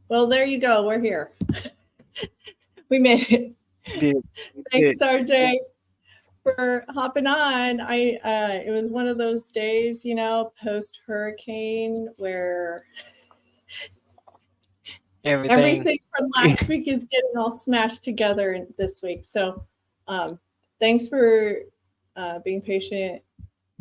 Well, there you go. We're here. We made it. Did Thanks, RJ, for hopping on. It was one of those days, post hurricane where everything. everything from last week is getting all smashed together this week. So, um, thanks for being patient.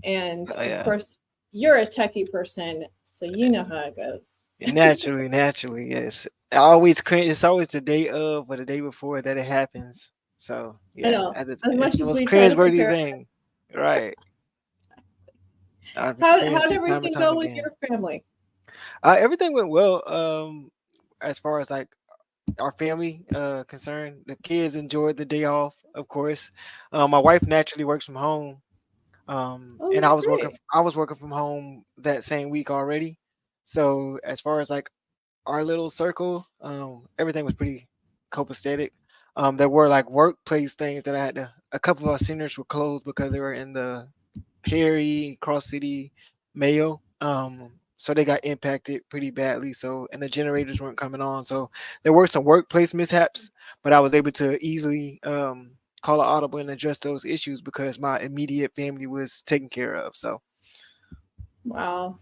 And Oh of yeah. course, you're a techie person, so you know how it goes. Naturally, yes. I always cringe. It's always the day of or the day before that it happens. So I yeah, know. as As it's much the as most we try to cringeworthy prepare, thing, right? I've how experienced did it time and everything time go with again. your family? Everything went well. As far as like our family concerned, the kids enjoyed the day off, of course. My wife naturally works from home. Oh, And that's great. I was working from home that same week already. So as far as like our little circle, everything was pretty copacetic. There were like workplace things that I had to. A couple of our seniors were closed because they were in the Perry Cross City Mayo. So they got impacted pretty badly. So and the generators weren't coming on. So there were some workplace mishaps, but I was able to easily call an audible and address those issues because my immediate family was taken care of. So Wow.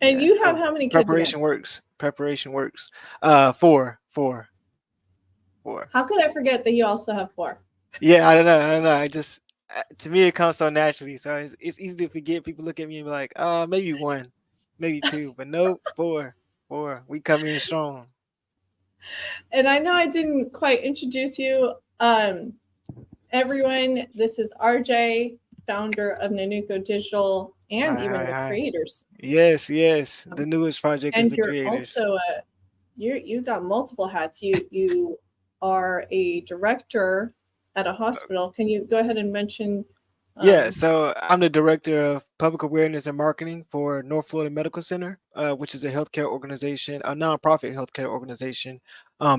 And yeah. you have So how many kids again? preparation works. Preparation works. Four, four, four. How could I forget that you also have four? Yeah, I don't know. I don't know. I just to me it comes so naturally. So it's easy to forget. People look at me and be like, maybe one, maybe two, but nope, four, four. We come in strong. And I know I didn't quite introduce you. Everyone, this is RJ, founder of Nanuko Digital and Hi, even hi, the hi. creators. Yes, yes. Um, The newest project is and the you're creators. also you got multiple hats. You are a director at a hospital. Can you go ahead and mention? Yeah, Um, so I'm the director of public awareness and marketing for North Florida Medical Center, which is a healthcare organization, a nonprofit healthcare organization,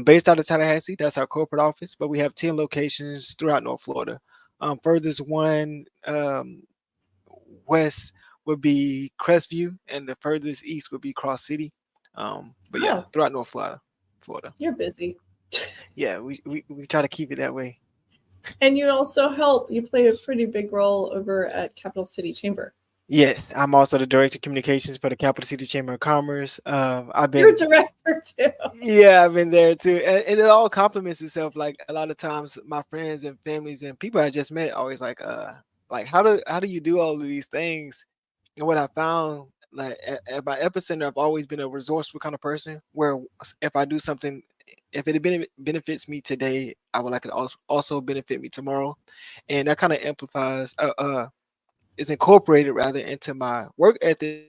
based out of Tallahassee. That's our corporate office, but we have 10 locations throughout North Florida. Furthest one west would be Crestview, and the furthest east would be Cross City. But yeah, oh, throughout North Florida, Florida. you're busy. Yeah, we try to keep it that way. And you also help. You play a pretty big role over at Capital City Chamber. Yes, I'm also the director of communications for the Capital City Chamber of Commerce. I've You're a been, director too. yeah, I've been there too, and it all complements itself. Like a lot of times, my friends and families and people I just met always like how do you do all of these things? And what I found, like at my epicenter, I've always been a resourceful kind of person. Where if I do something, if it benefits me today, I would like it also benefit me tomorrow, and that kind of amplifies. Is incorporated rather into my work ethic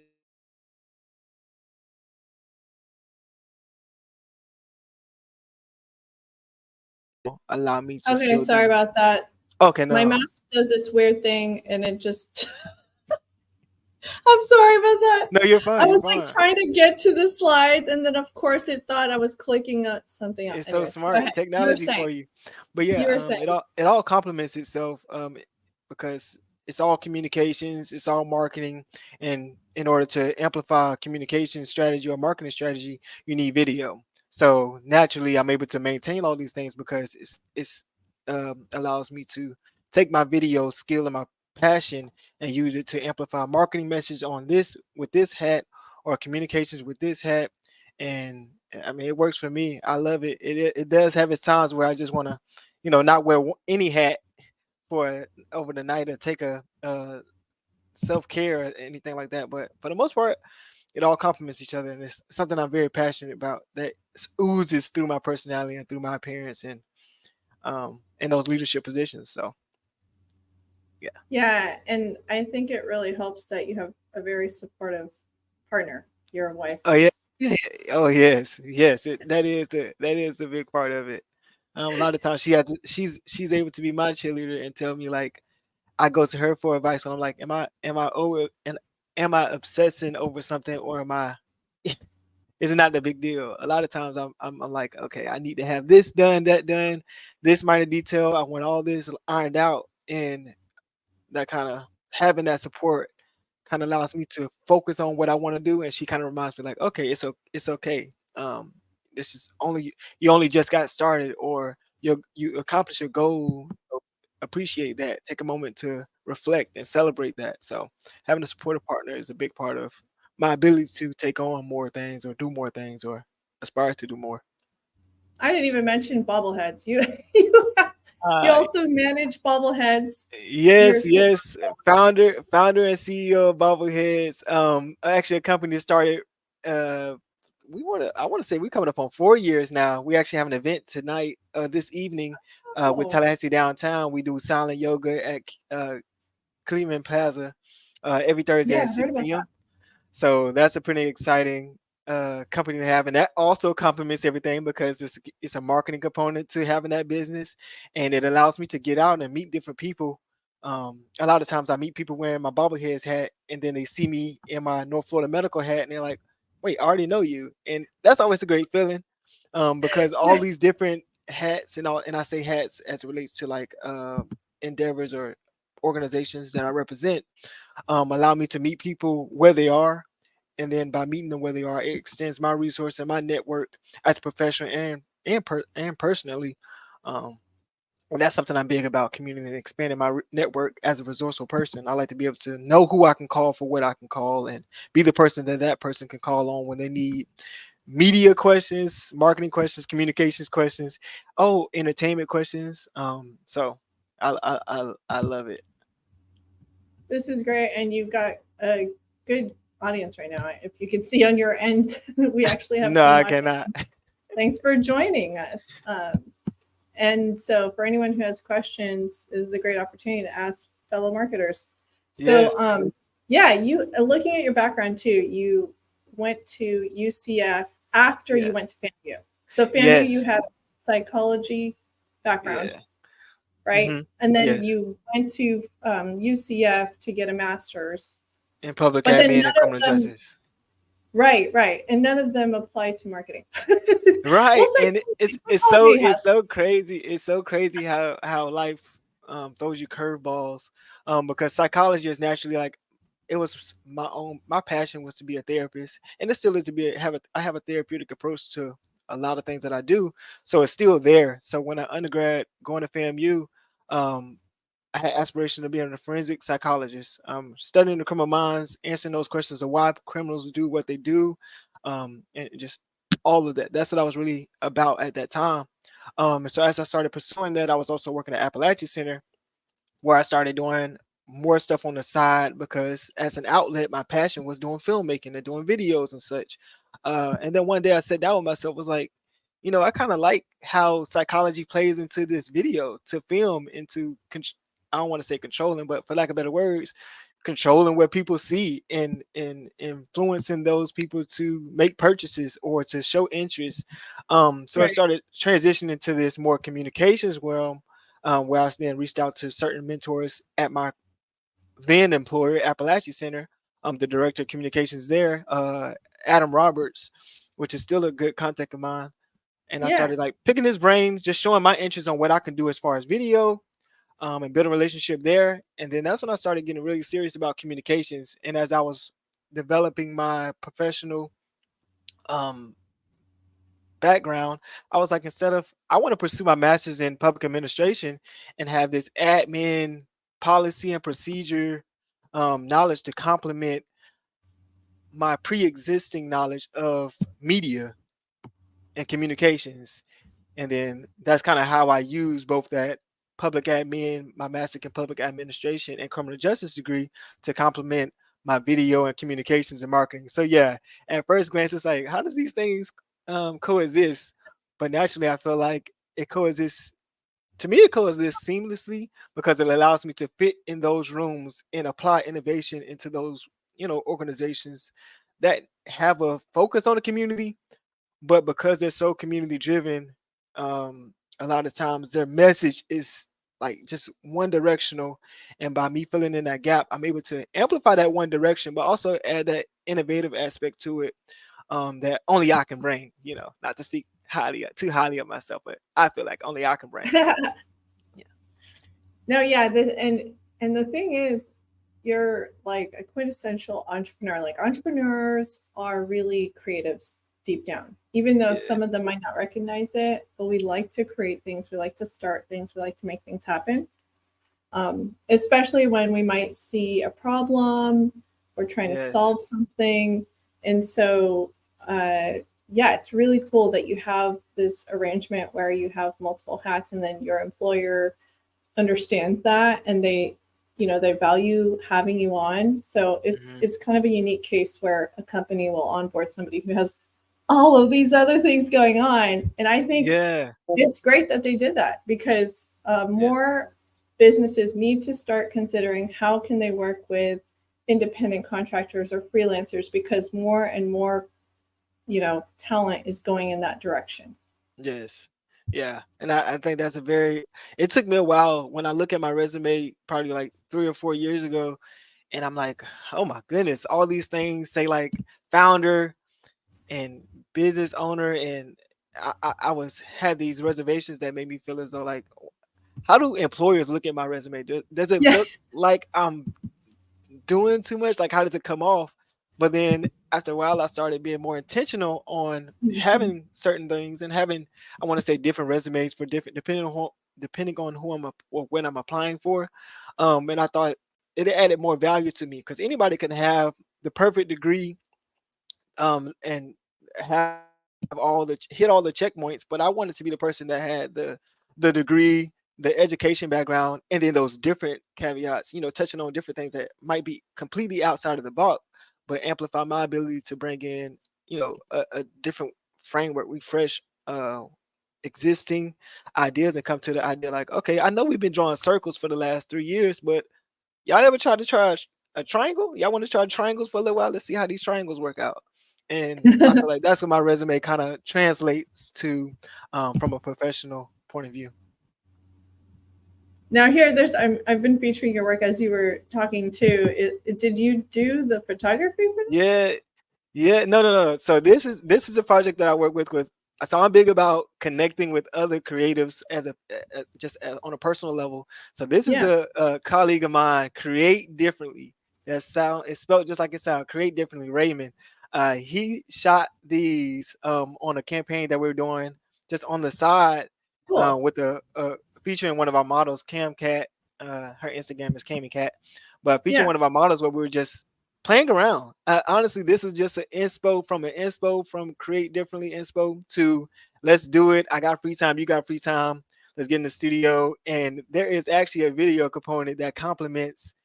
as well. Allow me to Okay, still sorry do. about that. Okay, My no, mouse does this weird thing, and it just. I'm sorry about that. no, you're I fine. You're was like fine. trying to get to the slides, and then of course it thought I was clicking on something else. It's so Anyways, go smart ahead. You were technology saying. for you, but yeah, You were saying. it all complements itself because it's all communications, it's all marketing, and in order to amplify communication strategy or marketing strategy, you need video. So naturally, I'm able to maintain all these things because it's allows me to take my video skill and my passion and use it to amplify marketing message on this with this hat or communications with this hat. And I mean, it works for me. I love it. It does have its times where I just want to, not wear any hat for over the night or take a self care or anything like that. But for the most part, it all complements each other, and it's something I'm very passionate about that oozes through my personality and through my appearance and in those leadership positions. So yeah. Yeah, and I think it really helps that you have a very supportive partner. Your wife Oh yeah. is. Yeah. Oh yes. Yes. That is the big part of it. A lot of times she's able to be my cheerleader and tell me like I go to her for advice when I'm like, am I over and am I obsessing over something or am I is it not the big deal? A lot of times I'm like, okay, I need to have this done, that done, this minor detail. I want all this ironed out, and that kind of having that support kind of allows me to focus on what I want to do, and she kind of reminds me like, okay, it's okay. this is only you only just got started, or you accomplish your goal. So appreciate that. Take a moment to reflect and celebrate that. So having a supportive partner is a big part of my ability to take on more things or do more things or aspire to do more. I didn't even mention bobbleheads. You you Uh, also manage bobbleheads yes, yourself. yes. Founder and CEO of Bobbleheads. Actually, a company that started. Uh, I want to say we coming up on 4 years now. We actually have an event tonight, this evening, with Oh, Tallahassee downtown. We do silent yoga at Cleveland Plaza, every Thursday yeah, at I heard about 6 p.m. So that's a pretty exciting company to have, and that also complements everything because it's a marketing component to having that business, and it allows me to get out and meet different people. A lot of times I meet people wearing my bobbleheads hat, and then they see me in my North Florida medical hat, and they're like, "Wait, I already know you," and that's always a great feeling, because all that. these different hats and all, and I say hats as it relates to like endeavors or organizations that I represent, allow me to meet people where they are, and then by meeting them where they are, it extends my resource and my network as a professional and personally. Um, and that's something I'm big about: community and expanding my network as a resourceful person. I like to be able to know who I can call for what I can call, and be the person that that person can call on when they need media questions, marketing questions, communications questions, oh, entertainment questions. So I love it. This is great, and you've got a good audience right now. If you can see on your end, we actually have No, someone I watching. cannot. Thanks for joining us. And so, for anyone who has questions, this is a great opportunity to ask fellow marketers. So, Yes. yeah, you looking at your background too. You went to UCF after Yeah. you went to FAMU. So FAMU, you Yes. had a psychology background, Yeah. right? Hmm. And then Yes. you went to UCF to get a master's. In public But then admin and none of criminal them, justice. right, right, and none of them apply to marketing. Well, Right. And psychology has. it's so crazy. It's so crazy how life throws you curveballs. Because psychology is naturally like, it was my passion was to be a therapist, and it still is to I have a therapeutic approach to a lot of things that I do. So it's still there. So when I undergrad going to FAMU, um I had aspiration to being a forensic psychologist, studying the criminal minds, answering those questions of why criminals do what they do, and just all of that. That's what I was really about at that time. And so as I started pursuing that, I was also working at Appalachia Center, where I started doing more stuff on the side because as an outlet, my passion was doing filmmaking and doing videos and such. And then one day I sat down with myself, was like, I kind of like how psychology plays into this video, to film, into I don't want to say controlling, but for lack of better words, controlling what people see and influencing those people to make purchases or to show interest. So I Right. started transitioning to this more communications realm, where I then reached out to certain mentors at my then employer, Appalachia Center, the director of communications there, Adam Roberts, which is still a good contact of mine. And I Yeah. started like picking his brain, just showing my interest on what I can do as far as video, and build a relationship there. And then that's when I started getting really serious about communications. And as I was developing my professional um, background, I was like, instead of, I want to pursue my master's in public administration and have this admin policy and procedure knowledge to complement my pre-existing knowledge of media and communications. And then that's kind of how I use both that public admin, my master's in public administration and criminal justice degree, to complement my video and communications and marketing. So yeah, at first glance, it's like, how does these things coexist? But naturally, I feel like it coexists. To me, it coexists seamlessly because it allows me to fit in those rooms and apply innovation into those, organizations that have a focus on the community, but because they're so community driven, a lot of times their message is like just one directional, and by me filling in that gap, I'm able to amplify that one direction but also add that innovative aspect to it, that only I can bring, not to speak too highly of myself, but I feel like only I can bring. Yeah. No, yeah, and the thing is, you're like a quintessential entrepreneur. Like entrepreneurs are really creatives. deep down, even though Yeah. some of them might not recognize it. But we like to create things, we like to start things, we like to make things happen. Especially when we might see a problem or trying to Yes. solve something. And so, yeah, it's really cool that you have this arrangement where you have multiple hats, and then your employer understands that, and they value having you on. So Hmm. it's kind of a unique case where a company will onboard somebody who has all of these other things going on. And I think Yeah. it's great that they did that, because Yeah. more businesses need to start considering how can they work with independent contractors or freelancers, because more and more talent is going in that direction. Yes. Yeah. And I think that's a very, it took me a while when I look at my resume, probably like 3 or 4 years ago, and I'm like, oh my goodness, all these things say like founder and business owner, and I was had these reservations that made me feel as though like, how do employers look at my resume? Does it Yeah. look like I'm doing too much? Like, how does it come off? But then after a while, I started being more intentional on Mhm. having certain things and having, I want to say, different resumes for different, depending on who or when I'm applying for. And I thought it added more value to me because anybody can have the perfect degree, and have all the hit all the check points, but I wanted to be the person that had the degree, the education background, and then those different caveats, touching on different things that might be completely outside of the box, but amplify my ability to bring in, a different framework, refresh existing ideas, and come to the idea like, okay, I know we've been drawing circles for the last 3 years, but y'all ever tried to try a triangle? Y'all want to try triangles for a little while? Let's see how these triangles work out. And I feel like that's what my resume kind of translates to, from a professional point of view. Now here, I've been featuring your work as you were talking too. Did you do the photography for this? Yeah, yeah, no, no, no. So this is a project that I work with. So I'm big about connecting with other creatives as just on a personal level. So this is Yeah. a colleague of mine, Create Differently. That sound it's spelled just like it sounds. Create Differently, Raymond. He shot these on a campaign that we are doing just on the side, Cool. with featuring one of our models, Cam Cat. Her Instagram is Cami Cat, but featuring Yeah. one of our models where we were just playing around. Honestly, this is just an inspo from Create Differently inspo to let's do it. I got free time, you got free time. Let's get in the studio. And there is actually a video component that complements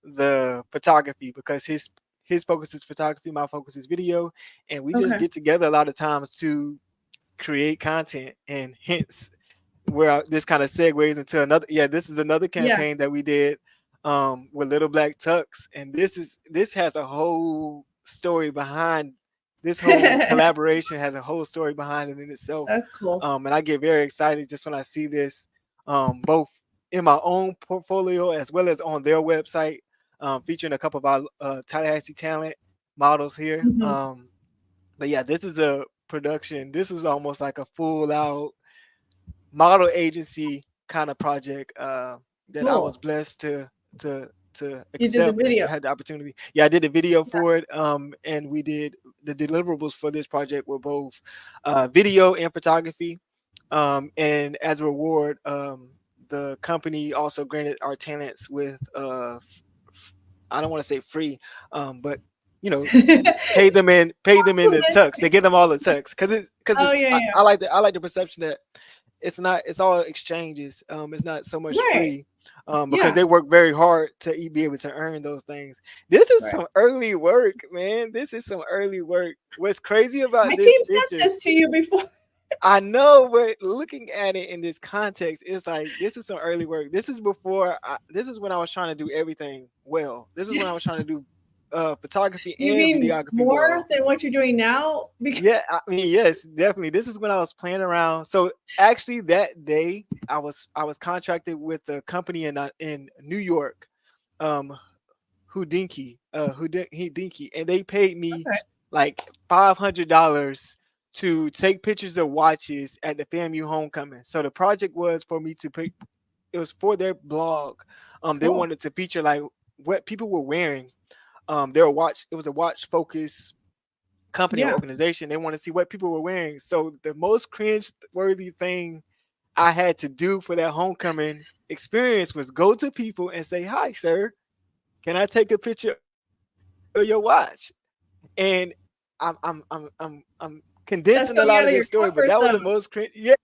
the photography because his focus is photography, my focus is video, and we just Okay. get together a lot of times to create content, and hence where this kind of segues into another. Yeah, this is another Yeah. campaign that we did, with Little Black Tux, and this has a whole story behind. This whole collaboration has a whole story behind it in itself, That's cool. and I get very excited just when I see this, both in my own portfolio as well as on their website, featuring a couple of our Tallahassee talent models here. Hmm. But yeah, this is a production. This is almost like a full out model agency kind of project, that I was Cool. blessed to You did the accept and video. had the opportunity. Yeah, I did the video for it, and we did the deliverables for this project were both video and photography. And as a reward, the company also granted our talents with I don't want to say free, but you know pay them in the tux. They get them all the tux because Oh it's yeah, yeah. I like the perception that it's all exchanges. It's not so much Right. free, because Yeah. they work very hard to be able to earn those things. This is Right. some early work, man. This is some early work. What's crazy about My this team sent picture, this to you before. I know, but looking at it in this context, it's like this is some early work. This is when I was trying to do everything well. This is when I was trying to do photography You and mean videography more well. than what you're doing now? Because Yeah, I mean, yes, definitely. This is when I was playing around. So actually, that day I was contracted with a company in New York, um, Houdinki, and they paid me okay, like $500 to take pictures of watches at the FAMU homecoming. So the project was for me to pick. It was for their blog. They cool. wanted to feature like what people were wearing. Their watch. It was a watch focus company or Yeah. organization. They want to see what people were wearing. So the most cringe-worthy thing I had to do for that homecoming experience was go to people and say, "Hi, sir. Can I take a picture of your watch?" And I'm condensing a lot of That's this coming story, out of but your that was the comfort most zone. cringe. Yeah,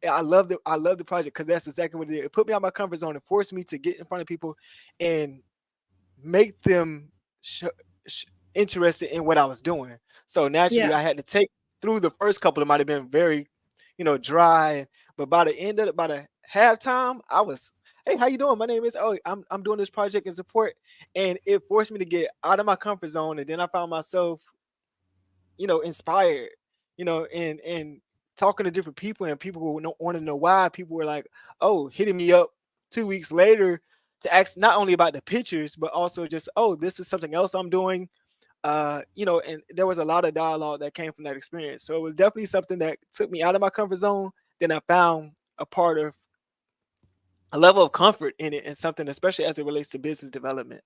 I love the project because that's exactly what it did. It put me out my comfort zone and forced me to get in front of people and make them interested in what I was doing. So naturally, Yeah. I had to take through the first couple. It might have been very, dry, but by the end of it, by the halftime, I was, "Hey, how you doing? My name is. Oh, I'm doing this project in support," and it forced me to get out of my comfort zone, and then I found myself, inspired, and talking to different people, and people who want to know why. People were like, "Oh," hitting me up 2 weeks later to ask not only about the pictures, but also just, "Oh, this is something else I'm doing." And there was a lot of dialogue that came from that experience. So it was definitely something that took me out of my comfort zone. Then I found a part of a level of comfort in it, and something, especially as it relates to business development.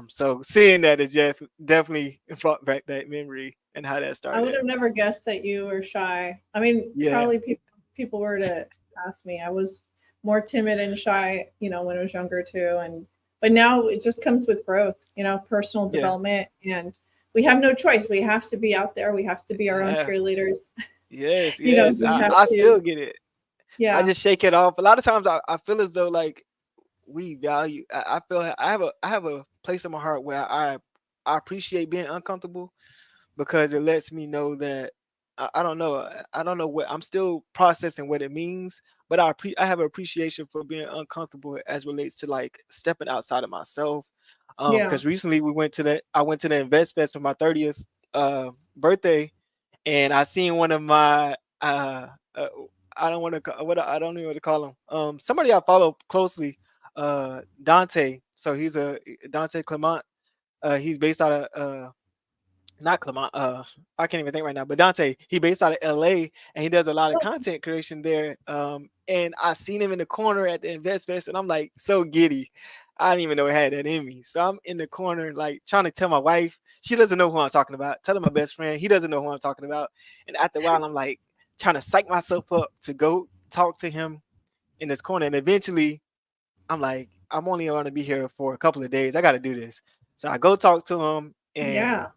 So seeing that is just definitely brought back that memory and how that I would started. have never guessed that you were shy. I mean, Yeah, probably people were to ask me. I was more timid and shy, when I was younger too. And but now it just comes with growth, personal yeah, development, and we have no choice. We have to be out there. We have to be our own yeah. cheerleaders. Yes, yes. We I, have I to. still get it. I Yeah. just shake it off. A lot of times I feel as though like we value I feel I have a place in my heart where I appreciate being uncomfortable, because it lets me know that I don't know. I don't know what I'm still processing what it means, but I have an appreciation for being uncomfortable as relates to like stepping outside of myself. Yeah. Because recently I went to the Invest Fest for my 30th birthday, and I seen one of my uh I don't want to what I don't know what to call him. Somebody I follow closely, Dante. So he's a Dante Clement. He's based out of not Clement. I can't even think right now. But Dante, he based out of LA, and he does a lot of Oh, content creation there. And I seen him in the corner at the Invest Fest, and I'm like so giddy. I didn't even know it had that in me. So I'm in the corner, like trying to tell my wife. She doesn't know who I'm talking about. Telling my best friend, he doesn't know who I'm talking about. And after a while, I'm like trying to psych myself up to go talk to him in this corner. And eventually, I'm like, I'm only going to be here for a couple of days. I got to do this. So I go talk to him, and yeah.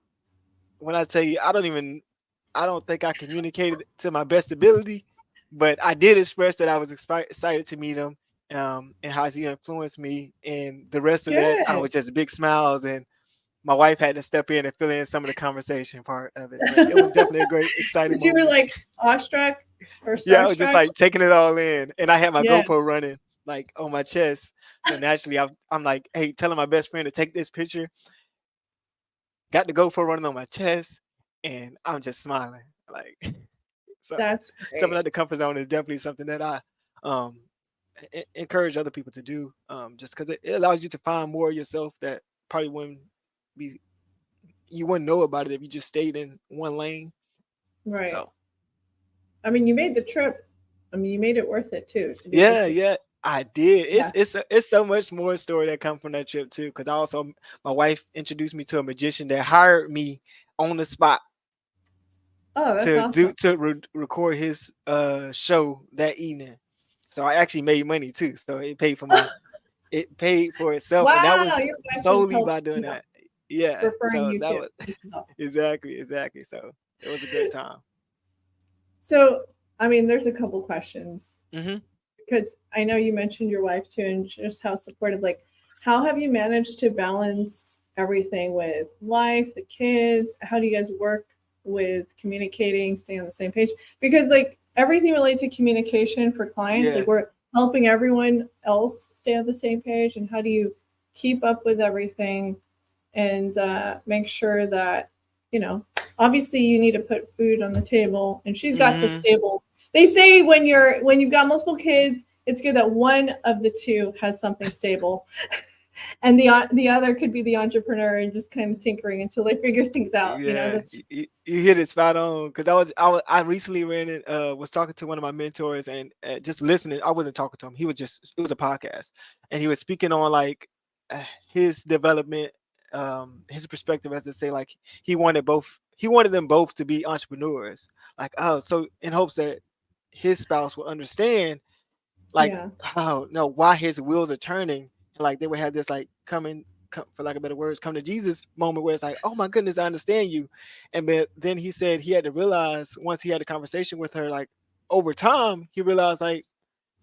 when I tell you, I don't think I communicated to my best ability, but I did express that I was excited to meet him, and how he influenced me. And the rest of that, I Good. was just big smiles, and my wife had to step in and fill in some of the conversation part of it. But it was definitely a great, exciting Because you were moment. like awestruck or Yeah, I was just starstruck. like taking it all in, and I had my Yeah. GoPro running like on my chest. So naturally, I'm like, "Hey," telling my best friend to take this picture. Got the GoPro running on my chest, and I'm just smiling. Like, so That's stepping great. out the comfort zone is definitely something that I um encourage other people to do. Just because it allows you to find more of yourself that probably wouldn't be you wouldn't know about it if you just stayed in one lane. Right. So I mean, you made the trip. I mean, you made it worth it too to be able yeah, to. yeah, I did. Yeah. It's so much more story that come from that trip too. Because I also my wife introduced me to a magician that hired me on the spot Oh, that's to do awesome. to record his show that evening. So I actually made money too. So it paid for itself, and that Wow, was your wife is solely help, by doing that. Yeah. referring So you that to, was which is awesome. exactly. So it was a great time. So, I mean, there's a couple questions Hmm. because I know you mentioned your wife too, and just how supportive. Like, how have you managed to balance everything with life, the kids? How do you guys work with communicating, staying on the same page? Because like everything relates to communication for clients, like Yeah. we're helping everyone else stay on the same page. And how do you keep up with everything and make sure that you know obviously you need to put food on the table and she's got the Hmm. stable. They say when you've got multiple kids, it's good that one of the two has something stable and the other could be the entrepreneur and just kind of tinkering until they figure things out. Yeah, That's you hit it spot on. Because I recently ran it. Was talking to one of my mentors, and just listening. I wasn't talking to him. It was a podcast, and he was speaking on like uh, his development, his perspective, as to say, like he wanted both. he wanted them both to be entrepreneurs. Like, oh, so in hopes that his spouse will understand, like, Yeah. how no why his wheels are turning, and like they would have this like for lack of better words, come to Jesus moment where it's like, oh my goodness, I understand you. And then he said he had to realize once he had a conversation with her, like over time, he realized like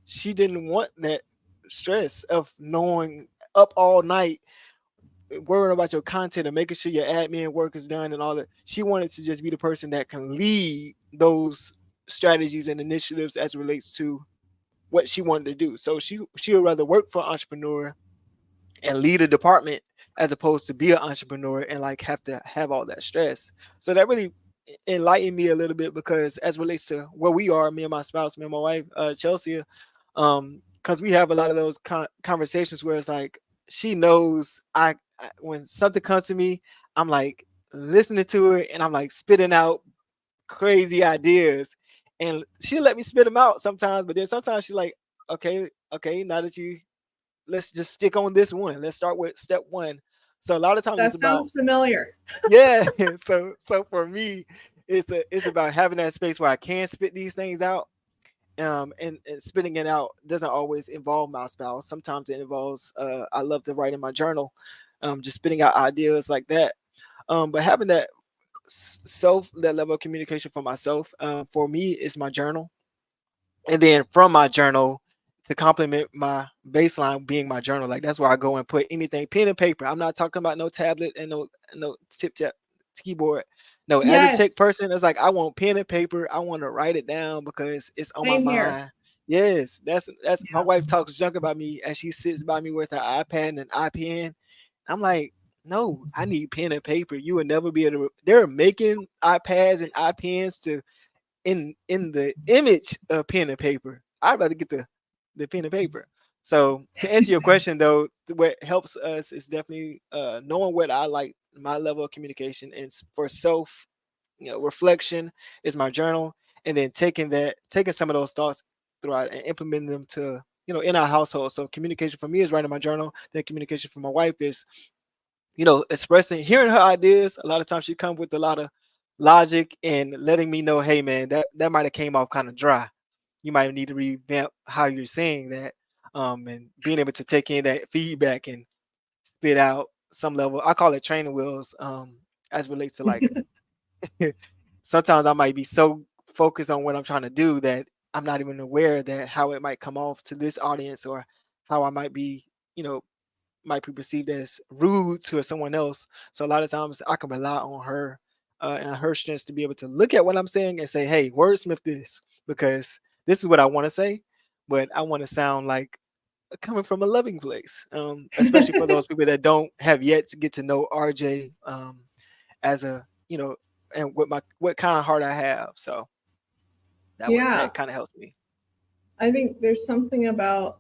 she didn't want that stress of knowing up all night worrying about your content and making sure your admin work is done and all that. She wanted to just be the person that can lead those strategies and initiatives as it relates to what she wanted to do. So she would rather work for an entrepreneur and lead a department as opposed to be an entrepreneur and like have to have all that stress. So that really enlightened me a little bit, because as it relates to where we are, me and my spouse, me and my wife, Chelsea, because we have a lot of those conversations where it's like she knows when something comes to me, I'm like listening to it and I'm like spitting out crazy ideas, and she let me spit them out sometimes, but then sometimes she's like, okay, now that you, let's just stick on this one. Let's start with step one. So a lot of times it's That about, sounds familiar. yeah. So for me, it's about having that space where I can spit these things out. And spitting it out doesn't always involve my spouse. Sometimes it involves I love to write in my journal, just spitting out ideas like that. But having that level of communication for myself, for me, is my journal. And then from my journal, to complement my baseline being my journal, like that's where I go and put anything, pen and paper. I'm not talking about no tablet and no tip tap keyboard. No, as a tech Yes. person, it's like I want pen and paper. I want to write it down because it's on my Same here. mind. Yes, that's my Yeah. wife talks junk about me as she sits by me with her iPad and an iPen. I'm like, no, I need pen and paper. You will never be able to. They're making iPads and iPens to in the image of pen and paper. I'd rather get the pen and paper. So to answer your question though, what helps us is definitely knowing what I like, my level of communication, and for self, reflection is my journal, and then taking some of those thoughts throughout and implementing them to in our household. So communication for me is writing my journal. Then communication for my wife is expressing, hearing her ideas. A lot of times she comes with a lot of logic and letting me know, hey man, that might have came off kind of dry. You might need to revamp how you're saying that, and being able to take in that feedback and spit out some level. I call it training wheels, as it relates to like sometimes I might be so focused on what I'm trying to do that I'm not even aware that how it might come off to this audience, or how I you know, might be perceived as rude to someone else. So a lot of times I can rely on her, and her strengths to be able to look at what I'm saying and say, "Hey, wordsmith this, because this is what I want to say, but I want to sound like coming from a loving place." Especially for those people that don't have yet to get to know RJ, as a and what kind of heart I have. So Yeah. that kind of helps me. I think there's something about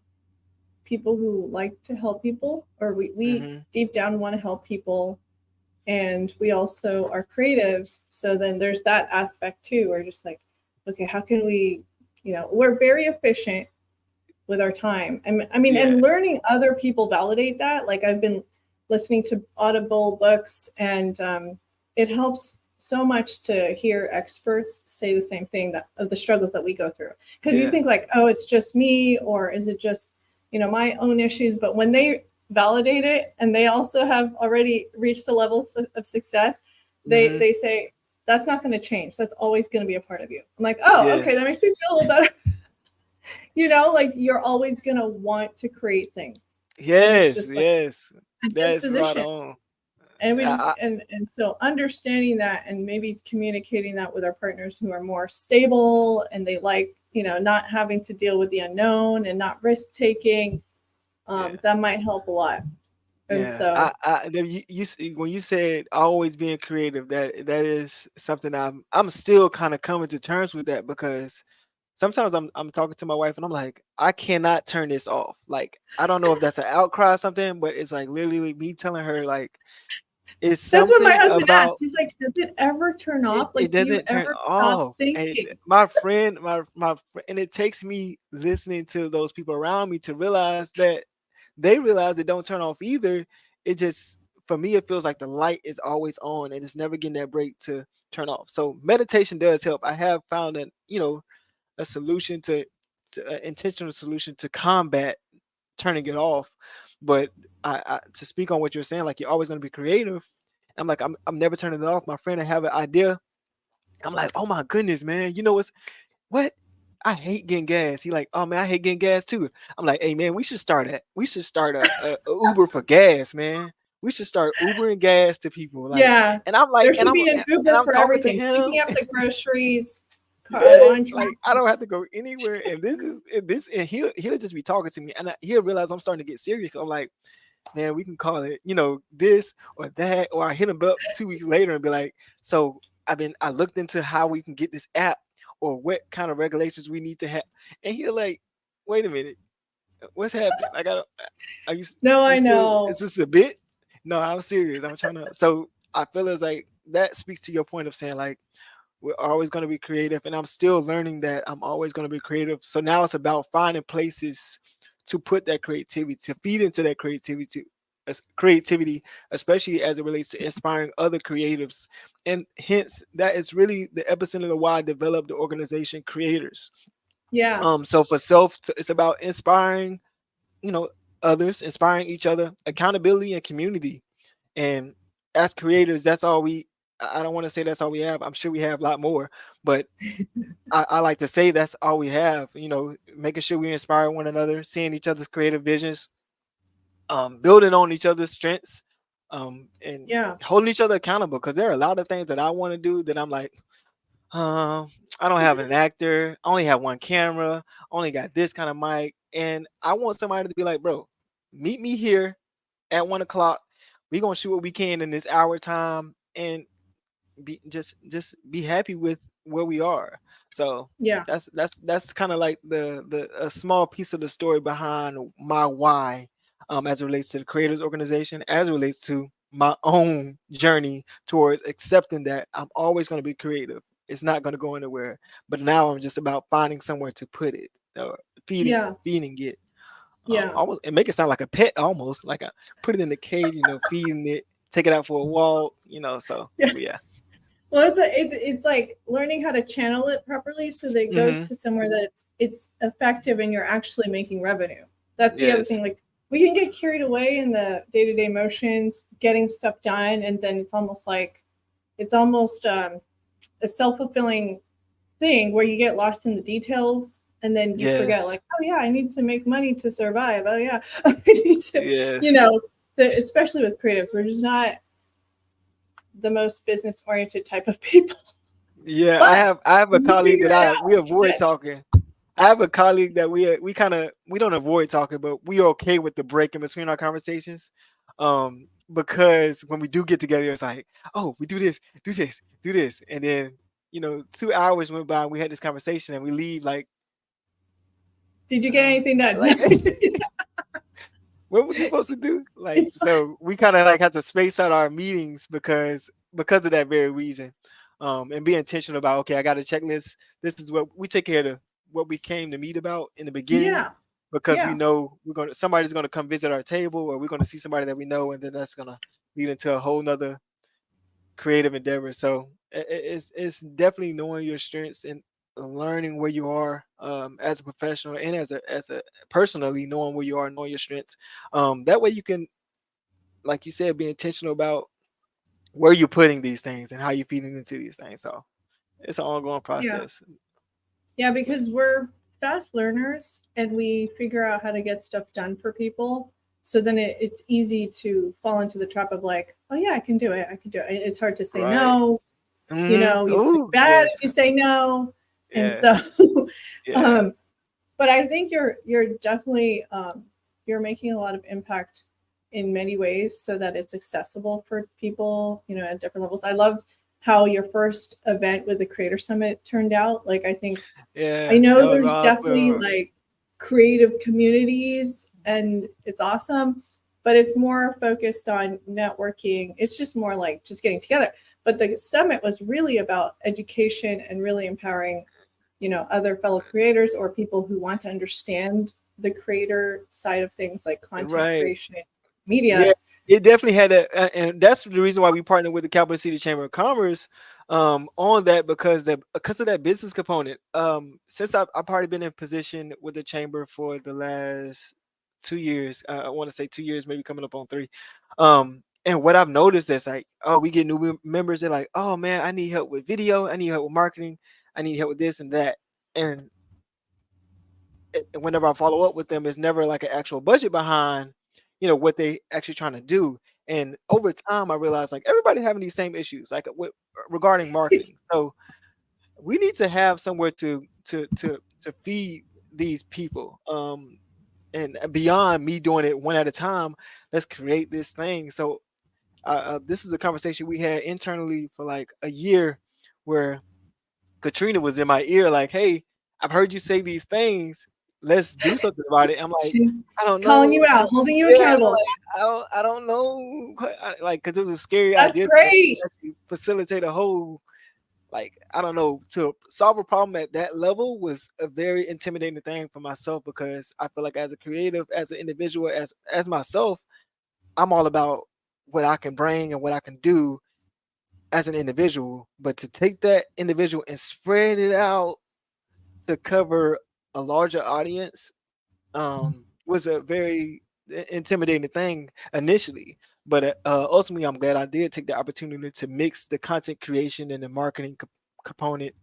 people who like to help people, or we Hmm. deep down want to help people. And we also are creatives. So then there's that aspect too. We're just like, okay, how can we, we're very efficient with our time. I mean, Yeah. and learning other people validate that. Like I've been listening to Audible books, and it helps so much to hear experts say the same thing, that of the struggles that we go through. Because you Yeah. think like, oh, it's just me, or is it just my own issues? But when they validate it, and they also have already reached a level of success, they Hmm. they say that's not going to change. That's always going to be a part of you. I'm like, oh, okay, Yes. that makes me feel a little better. Like you're always going to want to create things. And it's Yes. just like Yes. a That's right disposition. on. And we just I, and so understanding that, and maybe communicating that with our partners who are more stable, and they like, not having to deal with the unknown and not risk taking, yeah. that might help a lot. And Yeah, so when you said always being creative, that is something I'm still kind of coming to terms with that, because sometimes I'm talking to my wife and I'm like, I cannot turn this off. Like I don't know if that's an outcry or something, but it's like literally me telling her like it's that's what my something husband asked. about He's like, does it ever turn off? it Like, do you doesn't turn ever stop off. And thinking? my friend, and it takes me listening to those people around me to realize that they realize it don't turn off either. It just, for me, it feels like the light is always on and it's never getting that break to turn off. So meditation does help. I have found that, a solution to an intentional solution to combat turning it off. But to speak on what you're saying, like you're always going to be creative. I'm like, I'm never turning it off. My friend, I have an idea. I'm like, oh my goodness, man. You know what? I hate getting gas. He like, oh man, I hate getting gas too. I'm like, hey man, we should start a Uber for gas, man. We should start Ubering gas to people. Like, Yeah. and I'm like, There should be an and Uber I'm for talking to everything. him. Picking up the groceries, Yes, laundry. like I don't have to go anywhere, and and he'll just be talking to me, and he'll realize I'm starting to get serious. I'm like, man, we can call it, this or that, or I hit him up 2 weeks later and be like, so I looked into how we can get this app or what kind of regulations we need to have, and he'll like, wait a minute, what's happening? Like, I don't, are you No, you I still? Is know. this a bit? No, I'm serious. I'm trying to. So I feel as like that speaks to your point of saying like we're always going to be creative, and I'm still learning that I'm always going to be creative. So now it's about finding places to put that creativity, to feed into that creativity, especially as it relates to inspiring other creatives. And hence that is really the epicenter of why I developed the organization Creators. Yeah. So for self, it's about inspiring, you know others, inspiring each other, accountability and community. And as creators, that's all we, I don't want to say that's all we have. I'm sure we have a lot more, but I like to say that's all we have. Making sure we inspire one another, seeing each other's creative visions, building on each other's strengths, and Yeah. holding each other accountable. Because there are a lot of things that I want to do that I'm like, I don't have an actor. I only have one camera. I only got this kind of mic, and I want somebody to be like, bro, meet me here at 1 o'clock. We're gonna shoot what we can in this hour time, and just be happy with where we are. So Yeah. that's kind of like the a small piece of the story behind my why, as it relates to the creators organization, as it relates to my own journey towards accepting that I'm always going to be creative. It's not going to go anywhere. But now I'm just about finding somewhere to put it, or Yeah. feeding it. Yeah. Almost, and make it sound like a pet, almost like I put it in the cage, feeding it, take it out for a walk, so Yeah. yeah. Well, it's like learning how to channel it properly so that it goes Mm-hmm. to somewhere that it's effective and you're actually making revenue. That's the other Yes. thing. Like we can get carried away in the day-to-day motions, getting stuff done, and then it's almost a self-fulfilling thing where you get lost in the details and then you forget Yes. like, oh yeah, I need to make money to survive. Oh yeah, I need to, Yes. especially with creatives, we're just not the most business oriented type of people. Yeah, I But have I have a when you colleague figure that it we out, you're avoid good. talking. I have a colleague that we kind of, we don't avoid talking, but we are okay with the break in between our conversations. Because when we do get together, it's like, oh, we do this, do this, do this, and then 2 hours went by, and we had this conversation, and we leave like, Did you get anything done? like what was he supposed to do? Like, It's so we kind of like have to space out our meetings because of that very reason. And be intentional about, okay, I got a checklist. This is what we take care of, what we came to meet about in the beginning, yeah, because we yeah, know somebody's gonna come visit our table, or we're gonna see somebody that we know, and then that's gonna lead into a whole nother creative endeavor. So it's definitely knowing your strengths and learning where you are, as a professional, and as a personally knowing where you are, knowing your strengths. That way you can, like you said, be intentional about where you're putting these things and how you're feeding into these things. So it's an ongoing yeah, process. yeah. Because we're fast learners and we figure out how to get stuff done for people. So then it's easy to fall into the trap of like, oh yeah, I can do it. I can do it. It's hard to say Right. no. You look Oh bad yes. if you say no. And Yeah. so, Yeah. um, but I think you're definitely you're making a lot of impact in many ways so that it's accessible for people, at different levels. I love how your first event with the Creator Summit turned out. Like I Yeah. That know was there's definitely awesome. like creative communities and it's awesome, but it's more focused on networking. It's just more like just getting together. But the summit was really about education and really empowering, other fellow creators or people who want to understand the creator side of things like content Right. creation, Yeah. media. It definitely had and that's the reason why we partnered with the Capital City Chamber of Commerce, on that because of that business component. Since I've already been in position with the chamber for the last 2 years. I want to say 2 years, maybe coming up on three. And what I've noticed is like, oh, we get new members. They're like, oh man, I need help with video. I need help with marketing. I need help with this and that. And whenever I follow up with them, it's never like an actual budget behind, what they actually trying to do. And over time, I realized like everybody having these same issues, like regarding marketing. So we need to have somewhere to feed these people. And beyond me doing it one at a time, let's create this thing. So this is a conversation we had internally for like a year, where Katrina was in my ear, like, "Hey, I've heard you say these things. Let's do something about it." I'm like, She's I don't calling know. you out, holding you Yeah, I'm accountable. like, I don't know, like, because it was a scary That's idea to great. actually facilitate a whole, like, I don't know, to solve a problem at that level was a very intimidating thing for myself, because I feel like as a creative, as an individual, as myself, I'm all about what I can bring and what I can do as an individual. But to take that individual and spread it out to cover a larger audience, was a very intimidating thing initially. But ultimately, I'm glad I did take the opportunity to mix the content creation and the marketing component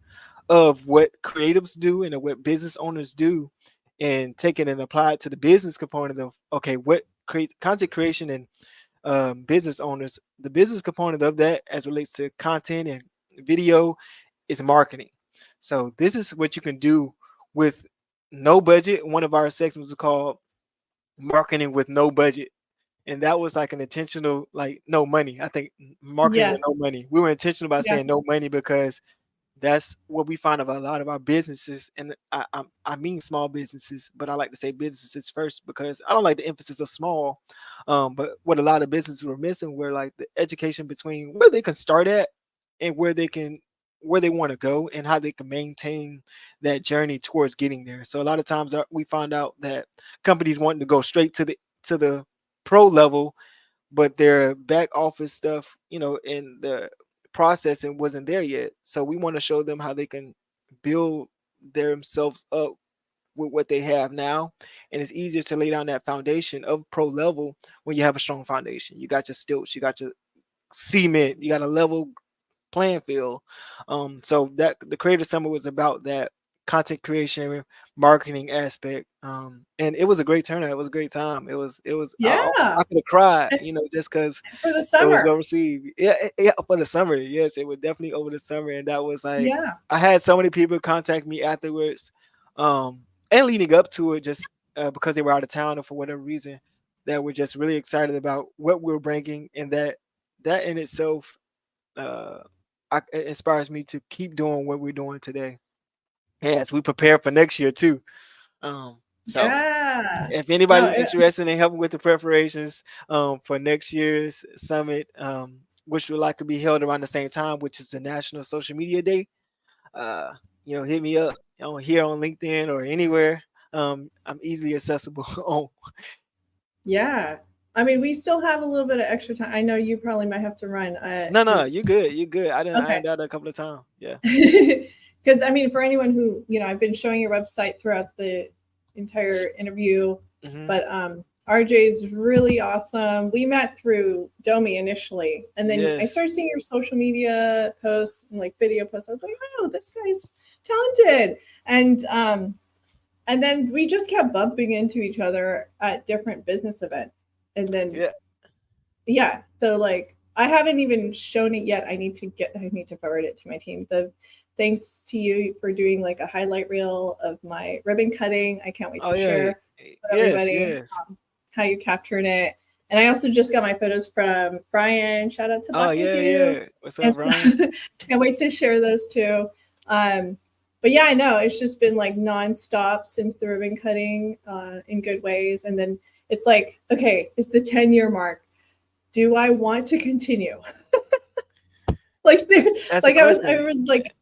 of what creatives do and of what business owners do, and take it and apply it to the business component of, okay, what create content creation and business owners, the business component of that as relates to content and video is marketing. So this is what you can do with no budget. One of our segments was called marketing with no budget. And that was like an intentional, like, no money. I think marketing Yeah, with no money. We were intentional about yeah, saying no money, because that's what we find of a lot of our businesses. And I mean small businesses, but I like to say businesses first, because I don't like the emphasis of small. But what a lot of businesses were missing were like the education between where they can start at and where they want to go, and how they can maintain that journey towards getting there. So a lot of times we find out that companies wanting to go straight to the pro level, but their back office stuff, in the processing wasn't there yet. So we want to show them how they can build themselves up with what they have now. And it's easier to lay down that foundation of pro level when you have a strong foundation. You got your stilts, you got your cement, you got a level playing field. So that the Creator Summit was about that content creation, marketing aspect. And it was a great turnout. It was a great time. It was yeah. I could have cried, And just because for the it was well summer. received. Yeah, yeah, for the summer. Yes, it was definitely over the summer, and that was like, Yeah, I had so many people contact me afterwards, and leading up to it, just because they were out of town or for whatever reason, that were just really excited about what we're bringing, and that in itself, uh, it inspires me to keep doing what we're doing today. Yes, we prepare for next year too. So yeah. if No, anybody's interested in helping with the preparations for next year's summit, which will likely be held around the same time, which is the National Social Media Day, uh, hit me up here on LinkedIn or anywhere. I'm easily accessible. Oh, yeah. I mean, we still have a little bit of extra time. I know you probably might have to run, no, no, because you're good. You're good. I didn't okay. ironed out a couple of times. Yeah. Because I mean, for anyone who, I've been showing your website throughout the entire interview, Hmm. but RJ is really awesome. We met through Domi initially, and then I Yes. started seeing your social media posts and like video posts. I was like, oh, this guy's talented, and then we just kept bumping into each other at different business events, and then Yeah. yeah, so like I haven't even shown it yet. I need to forward it to my team. The thanks to you for doing like a highlight reel of my ribbon cutting. I can't wait Oh to yeah. share with Yes. everybody Yes. how you captured it. And I also just got my photos from Brian. Shout out to Oh Black Ink yeah. You. Yeah. What's up, And Brian? so can't wait to share those too. Um, but yeah, I know it's just been like nonstop since the ribbon cutting in good ways. And then it's like, okay, it's the 10-year mark. Do I want to continue? like, That's the like I question. was like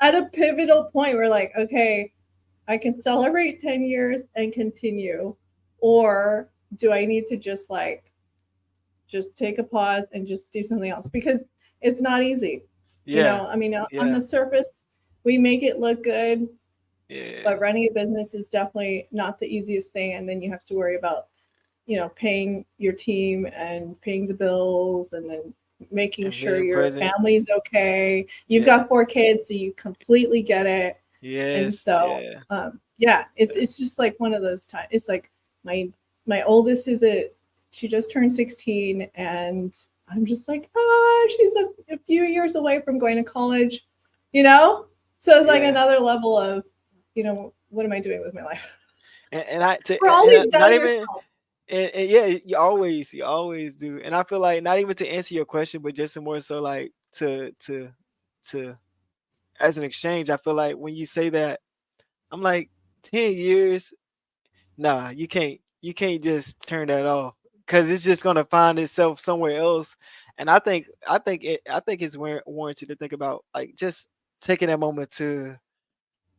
at a pivotal point where like, okay, I can celebrate 10 years and continue, or do I need to just take a pause and just do something else because it's not easy. Yeah. I mean, on the Yeah. surface, we make it look good, but Yeah. running a business is definitely not the easiest thing. And then you have to worry about, paying your team and paying the bills and then making And sure being your present. family's okay. You've Yeah. got 4 kids, so you completely get it. And Yes. so, Yeah. yeah, it's just like one of those times. It's like my my oldest she just turned 16, and I'm just like, she's a few years away from going to college, you know. So it's like Yeah. another level of, what am I doing with my life? And I to We're and always not doubting even yourself. and yeah, you always do. And I feel like not even to answer your question, but just more so like to as an exchange. I feel like when you say that, I'm like 10 years. Nah, you can't just turn that off because it's just gonna find itself somewhere else. And I think it's warranted to think about like just taking that moment to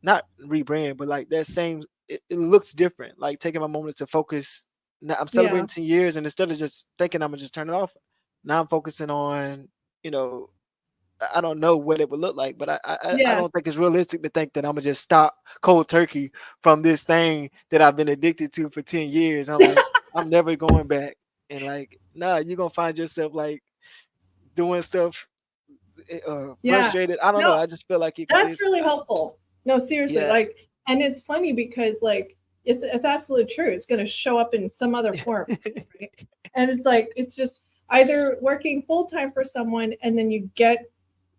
not rebrand, but like that same it looks different. Like taking my moment to focus. Now I'm Yeah, celebrating 10 years, and instead of just thinking I'm gonna just turn it off, now I'm focusing on, you know, I don't know what it would look like, but I yeah, don't think it's realistic to think that I'm gonna just stop cold turkey from this thing that I've been addicted to for 10 years. I'm like, I'm never going back. And like, nah, you're gonna find yourself like doing stuff yeah. frustrated. I don't know. No, I just feel like it could that's just really helpful. No, seriously, yeah. like, and it's funny because like it's absolutely true. It's going to show up in some other form, right? And it's like it's just either working full time for someone and then you get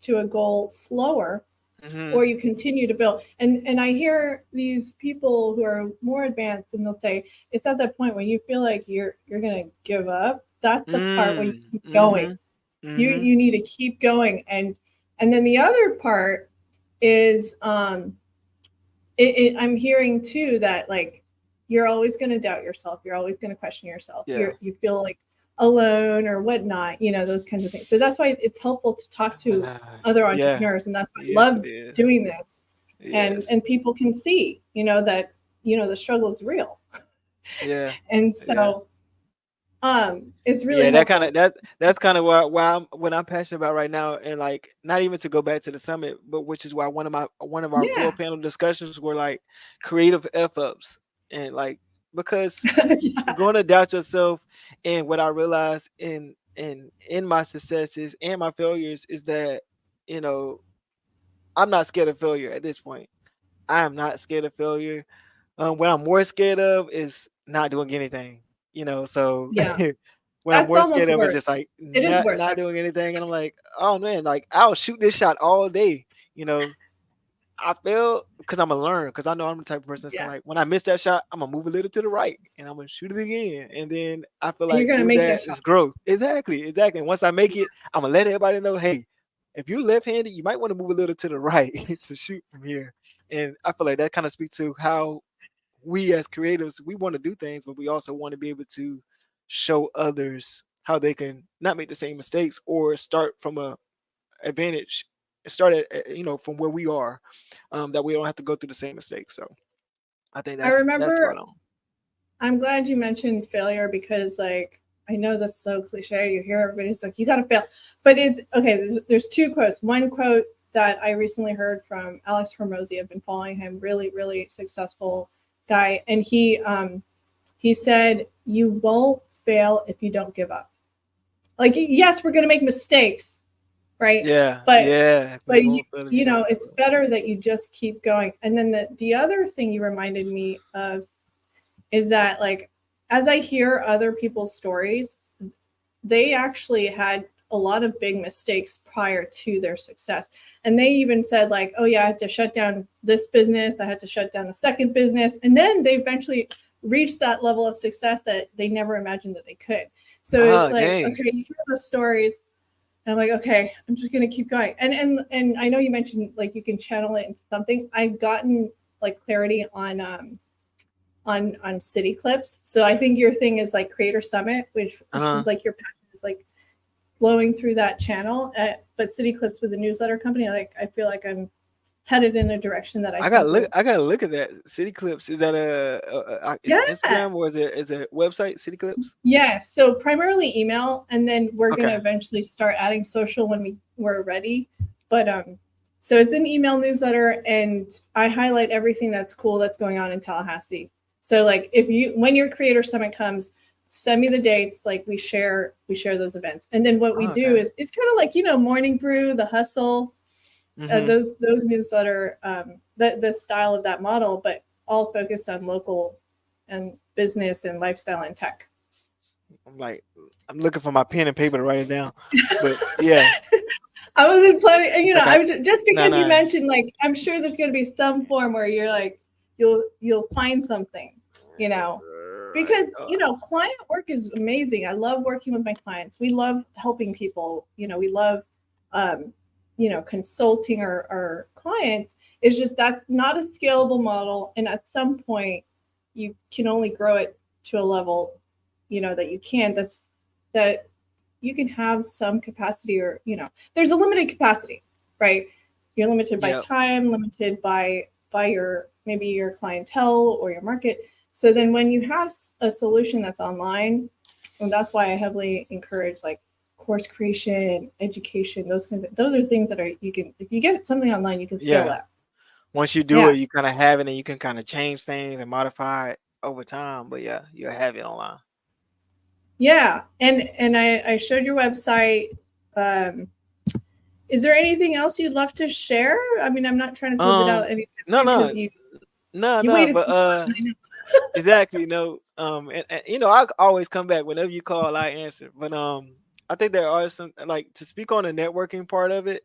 to a goal slower, Hmm. or you continue to build. And I hear these people who are more advanced, and they'll say it's at that point when you feel like you're going to give up. That's the part where you Mm. keep going. Mhm. You Mhm. you need to keep going. And then the other part is I'm hearing too that like you're always going to doubt yourself. You're always going to question yourself. Yeah. You feel like alone or whatnot, those kinds of things. So that's why it's helpful to talk to other Yeah. entrepreneurs, and that's why I Yes, love it is. doing this. and Yes. and people can see, that the struggle is real. Yeah. And Yeah. so it's really Yeah, that kind of helpful. that's kind of why I'm what I'm passionate about right now, and like not even to go back to the summit, but which is why one of our floor Yeah. panel discussions were like creative f ups, and like because you're Yeah. going to doubt yourself, and what I realized in my successes and my failures is that you know I'm not scared of failure at this point. I am not scared of failure. What I'm more scared of is not doing anything. So Yeah, what I'm that's more scared almost of is just worse. like It is not worse not doing actually. anything, and I'm like, oh man, like I'll shoot this shot all day. You know, I feel because I'm gonna learn because I know I'm the type of person that's Yeah, gonna like when I miss that shot, I'm gonna move a little to the right and I'm gonna shoot it again, and then I feel and you're like going to through make that that shot. is growth. Exactly, exactly. And once I make it, I'm gonna let everybody know, hey, if you're left-handed, you might want to move a little to the right to shoot from here. And I feel like that kind of speaks to how we as creatives we want to do things, but we also want to be able to show others how they can not make the same mistakes or start from a advantage, start at from where we are, that we don't have to go through the same mistakes. So I think I that's remember, spot on. I'm glad you mentioned failure because, like, I know that's so cliche. You hear everybody's like, you got to fail. But it's okay. There's two quotes. One quote that I recently heard from Alex Hormozy. I've been following him, really, really successful guy. And he said, you won't fail if you don't give up. Like, yes, we're going to make mistakes, right? Yeah, But yeah, we but won't fail if you don't give it's up. better that you just keep going. And then the other thing you reminded me of is that, like, as I hear other people's stories, they actually had a lot of big mistakes prior to their success. And they even said, like, oh yeah, I had to shut down this business, I had to shut down the second business, and then they eventually reached that level of success that they never imagined that they could. So it's Ah, like, dang. okay, you hear those stories, and I'm like, okay, I'm just gonna keep going. And I know you mentioned like you can channel it into something. I've gotten like clarity on city clips. So I think your thing is like Creator Summit, which is Uh-huh. like your passion is like flowing through that channel. But city clips with the newsletter company, like I feel like I'm headed in a direction that I I gotta think look. will. I gotta look at that. City Clips, is that is Yeah, Instagram or is it website? City Clips. yeah. So primarily email, and then we're gonna Okay. eventually start adding social when we're ready. But so it's an email newsletter, and I highlight everything that's cool that's going on in Tallahassee. So like if you when your creator summit comes, send me the dates. Like we share those events, and then what we Oh, do okay. is it's kind of like morning brew, the hustle, Mm-hmm. those newsletter, the style of that model, but all focused on local and business and lifestyle and tech. I'm like, I'm looking for my pen and paper to write it down. But yeah, I wasn't planning, it's like I I was just no because you no. mentioned, like, I'm sure there's going to be some form where you're like, you'll find something, you know, Right. because, client work is amazing. I love working with my clients. We love helping people, we love, um, consulting our clients. It's just that's not a scalable model. And at some point, you can only grow it to a level, that you can, that you can have some capacity, or there's a limited capacity, right? You're limited by Yep. time, limited by your maybe your clientele or your market. So then when you have a solution that's online, and that's why I heavily encourage like course creation, education, those are things that are, you can, if you get something online, you can scale Yeah. that. Once you do Yeah. it, you kind of have it, and you can kind of change things and modify it over time. But yeah, you'll have it online. Yeah. And I showed your website. Um, is there anything else you'd love to share? I mean, I'm not trying to close it out Um, anytime no, soon no, because no, you no. waited But so long. I know. exactly. And I always come back whenever you call. I answer. But I think there are some, like, to speak on the networking part of it.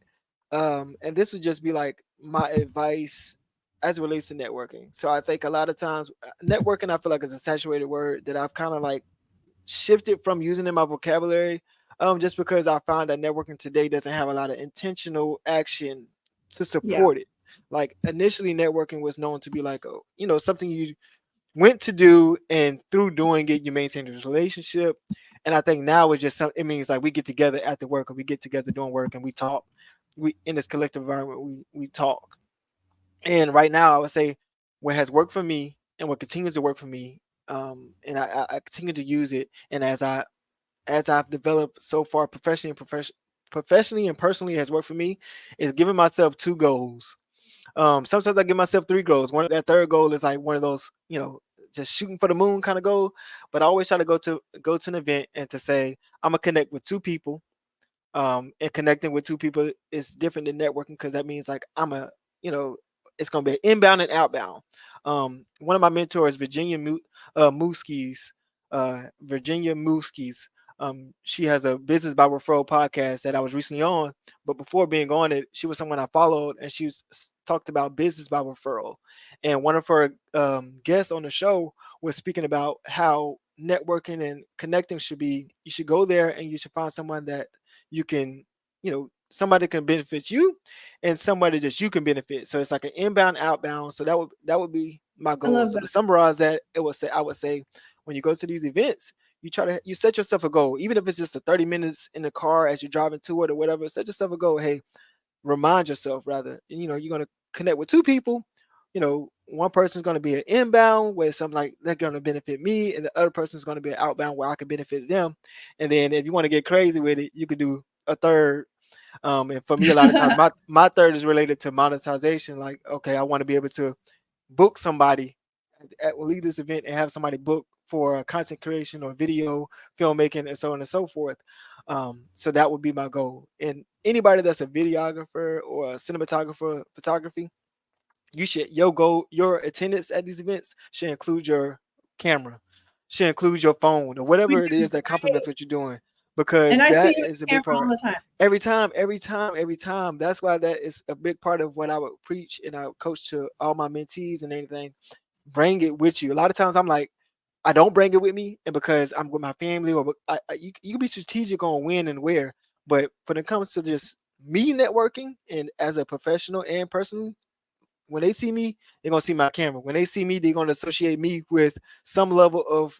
And this would just be like my advice as it relates to networking. So I think a lot of times networking, I feel like, is a saturated word that I've kind of like shifted from using in my vocabulary, just because I find that networking today doesn't have a lot of intentional action to Yeah, support it. Like, initially, networking was known to be like a, something you went to do, and through doing it, you maintain a relationship. And I think now it's just it means like we get together after work, or we get together doing work, and we talk. We, in this collective environment, we talk. And right now, I would say what has worked for me and what continues to work for me, and I continue to use it. And as I've developed so far professionally and personally, has worked for me, is giving myself two goals. Sometimes I give myself three goals. That third goal is like one of those, just shooting for the moon kind of goal. But I always try to go to an event and to say I'm gonna connect with two people. And connecting with two people is different than networking, because that means like you know, it's gonna be inbound and outbound. One of my mentors, Virginia Mooskies. She has a business by referral podcast that I was recently on. But before being on it, she was someone I followed, and she talked about business by referral. And one of her guests on the show was speaking about how networking and connecting should be. You should go there, and you should find someone that you can, somebody can benefit you, and somebody that you can benefit. So it's like an inbound, outbound. So that would be my I goal. love So that. to summarize that, I would say, when you go to these events, you set yourself a goal, even if it's just a 30 minutes in the car as you're driving to it or whatever. Set yourself a goal. Hey, remind yourself rather, you're going to connect with two people. One person's going to be an inbound where something like they're going to benefit me, and the other person's going to be an outbound where I can benefit them. And then if you want to get crazy with it, you could do a third. And for me, a lot of times my third is related to monetization. Like, okay, I want to be able to book somebody will lead this event and have somebody book for content creation or video filmmaking and so on and so forth. So that would be my goal. And anybody that's a videographer or a cinematographer, photography, your attendance at these events should include your camera, should include your phone, or whatever Which it is is that complements great. what you're doing, because And I see that you with is a the big camera all part. the time. Every time, every time, every time. That's why that is a big part of what I would preach and I would coach to all my mentees and anything. Bring it with you. A lot of times I'm like, I don't bring it with me, and because I'm with my family, or you can be strategic on when and where. But when it comes to just me networking and as a professional and personally, when they see me, they're gonna see my camera. When they see me, they're gonna associate me with some level of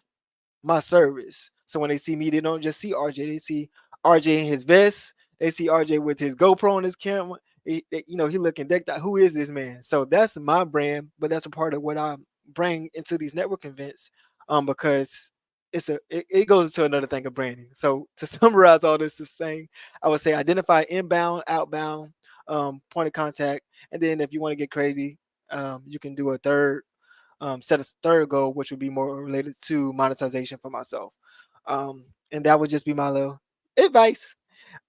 my service. So when they see me, they don't just see RJ. They see RJ in his vest. They see RJ with his GoPro on his camera. He looking decked out. Who is this man? So that's my brand, but that's a part of what I bring into these network events. Because it goes into another thing of branding. So to summarize all this is saying, I would say identify inbound, outbound. point of contact. And then if you want to get crazy, you can do a third set a third goal, which would be more related to monetization for myself. And that would just be my little advice.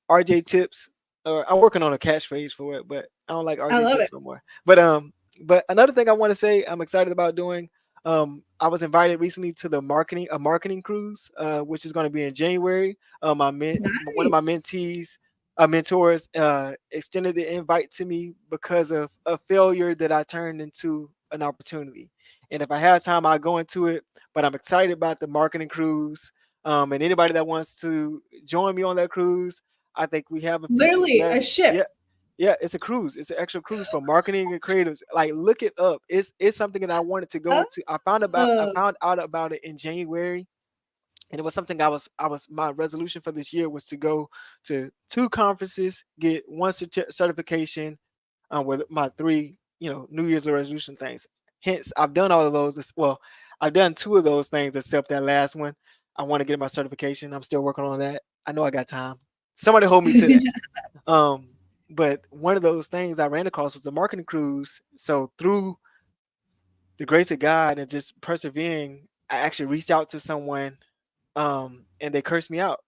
RJ tips. Or I'm working on a catchphrase for it, but I don't like I RJ love tips it. no more. But another thing I want to say, I'm excited about doing. I was invited recently to the marketing cruise, which is going to be in January. One of my Nice. mentees, mentors, extended the invite to me because of a failure that I turned into an opportunity. And if I had time, I'd go into it. But I'm excited about the marketing cruise. And anybody that wants to join me on that cruise, I think we have a few seats Literally left. a ship. Yeah, yeah, it's a cruise. It's an extra cruise for marketing and creatives. Like, look it up. It's something that I wanted to go to. I Oh, found out about it in January, and it was something I was my resolution for this year was to go to two conferences, get one certification, with my three New Year's resolution things. Hence, I've done all of those. Well, I've done two of those things except that last one. I want to get my certification. I'm still working on that. I know I got time. Somebody hold me to that. Um, but one of those things I ran across was the marketing cruise. So through the grace of God and just persevering, I actually reached out to someone, and they cursed me out.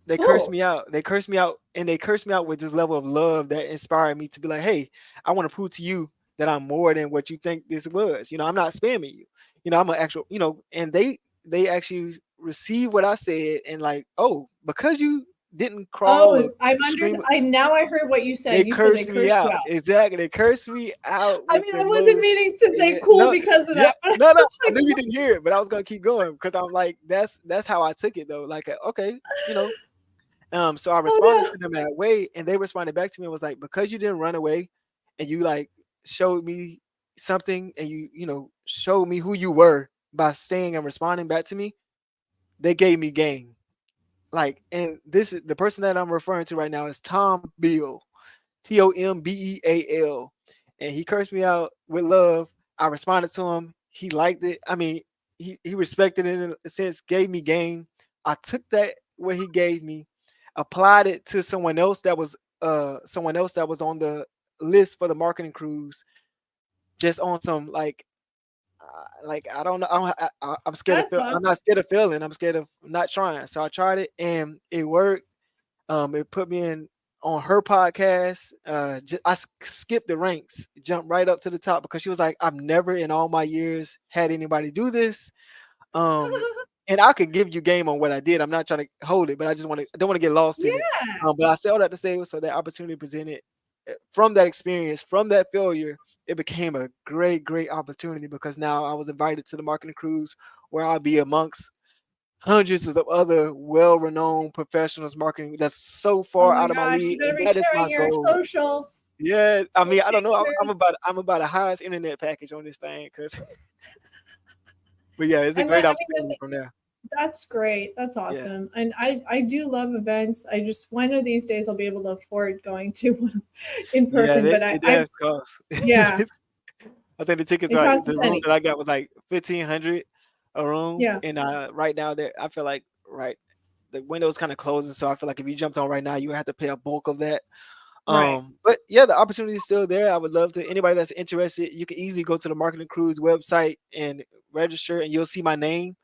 They cursed oh, me out. They cursed me out, and they cursed me out with this level of love that inspired me to be like, "Hey, I want to prove to you that I'm more than what you think this was. I'm not spamming you. I'm an actual. And they actually received what I said and like, oh, because you didn't crawl or oh, I'm under. scream, I now I heard what you they said. You said they cursed me cursed you out. out. Exactly, they cursed me out I with mean, the I wasn't most. meaning to say Yeah, cool no, because of yeah, that, but I no, no. was I like, knew you didn't hear it, but I was gonna keep going because I'm like, that's how I took it though. Like, okay, you know, so I oh responded no. to them that way, and they responded back to me and was like, because you didn't run away, and you like showed me something, and showed me who you were by staying and responding back to me, they gave me game. Like, and this is the person that I'm referring to right now is Tom Beal, Tombeal, and he cursed me out with love. I responded to him. He liked it. I mean, he respected it in a sense, gave me game. I took that what he gave me, applied it to someone else that was on the list for the marketing cruise, just on some like I don't know. I'm scared of That's I'm awesome. not scared of failing. I'm scared of not trying. So I tried it and it worked. It put me in on her podcast. Skipped the ranks, jumped right up to the top because she was like, "I've never in all my years had anybody do this." Um, and I could give you game on what I did. I'm not trying to hold it, but I don't want to get lost in it. Yeah. But I say all that to say so that opportunity presented from that experience, from that failure, it became a great opportunity because now I was invited to the marketing cruise where I'll be amongst hundreds of other well-renowned professionals marketing that's so Oh far my out of my gosh, you league, better and be that is my sharing your goal. socials, Yeah, I your mean, I don't know. I'm pictures, about I'm about the highest internet package on this thing, cause, but yeah, it's a and great that I mean opportunity from there. that's great. That's Yeah, awesome. And I do love events. I just one of these days I'll be able to afford going to one in yeah, person. But it I does cost. yeah, I think the tickets it are costs a the room penny. that I got was like 1,500 a room, Yeah, and right now there I feel like right the window's kind of closing, so I feel like if you jumped on right now, you would have to pay a bulk of that. right. But yeah, the opportunity is still there. I would love to anybody that's interested, you can easily go to the Marketing Cruise website and register and you'll see my name.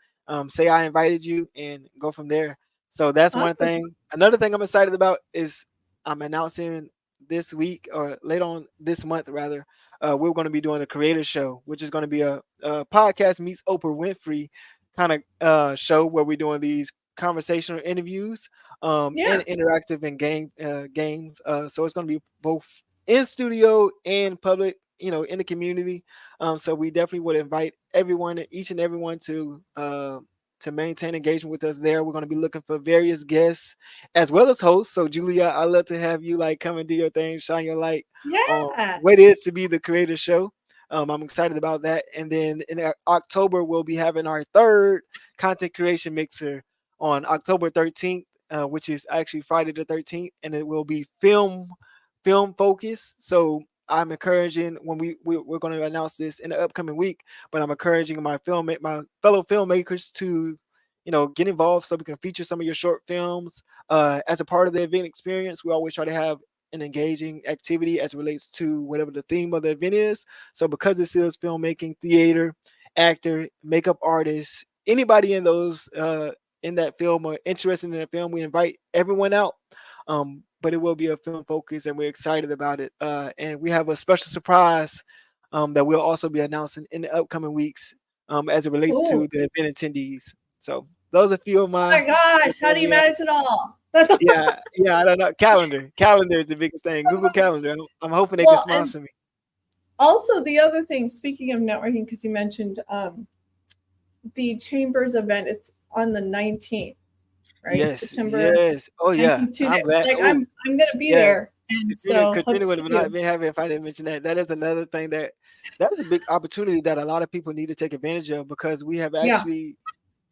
Say I invited you and go from there. So that's one Awesome. thing. Another thing I'm excited about is I'm announcing this week or later on this month rather, we're going to be doing a creator show, which is going to be a podcast meets Oprah Winfrey kind of show where we're doing these conversational interviews and Yeah. interactive and games. So it's going to be both in studio and public, in the community. So we definitely would invite everyone, each and everyone, to maintain engagement with us there. We're going to be looking for various guests as well as hosts. So Julia, I'd love to have you like come and do your thing, shine your light on Yeah. what it is to be the creator show. I'm excited about that. And then in October, we'll be having our third content creation mixer on October 13th, which is actually Friday the 13th, and it will be film focused. So I'm encouraging when we're going to announce this in the upcoming week, but I'm encouraging my fellow filmmakers to get involved so we can feature some of your short films as a part of the event experience. We always try to have and engaging activity as it relates to whatever the theme of the event is. So because it is filmmaking, theater, actor, makeup artist, anybody in those in that film or interested in the film, we invite everyone out. But it will be a film focus, and we're excited about it. And we have a special surprise that we'll also be announcing in the upcoming weeks as it relates Cool. to the event attendees. So those are a few of Oh my my gosh, how do you yeah, manage it all? yeah. I don't know. Calendar is the biggest thing. Google Calendar. I'm hoping they can Well, and sponsor me. also the other thing, speaking of networking, because you mentioned the Chambers event is on the 19th, right? Yes, September yes. Oh yeah. 19th, Tuesday. I'm glad. Like Oh I'm gonna be yeah. there, and Katrina, so hope to Katrina would see have not you. been happy if I didn't mention that. That is another thing that is a big opportunity that a lot of people need to take advantage of because we have Yeah, actually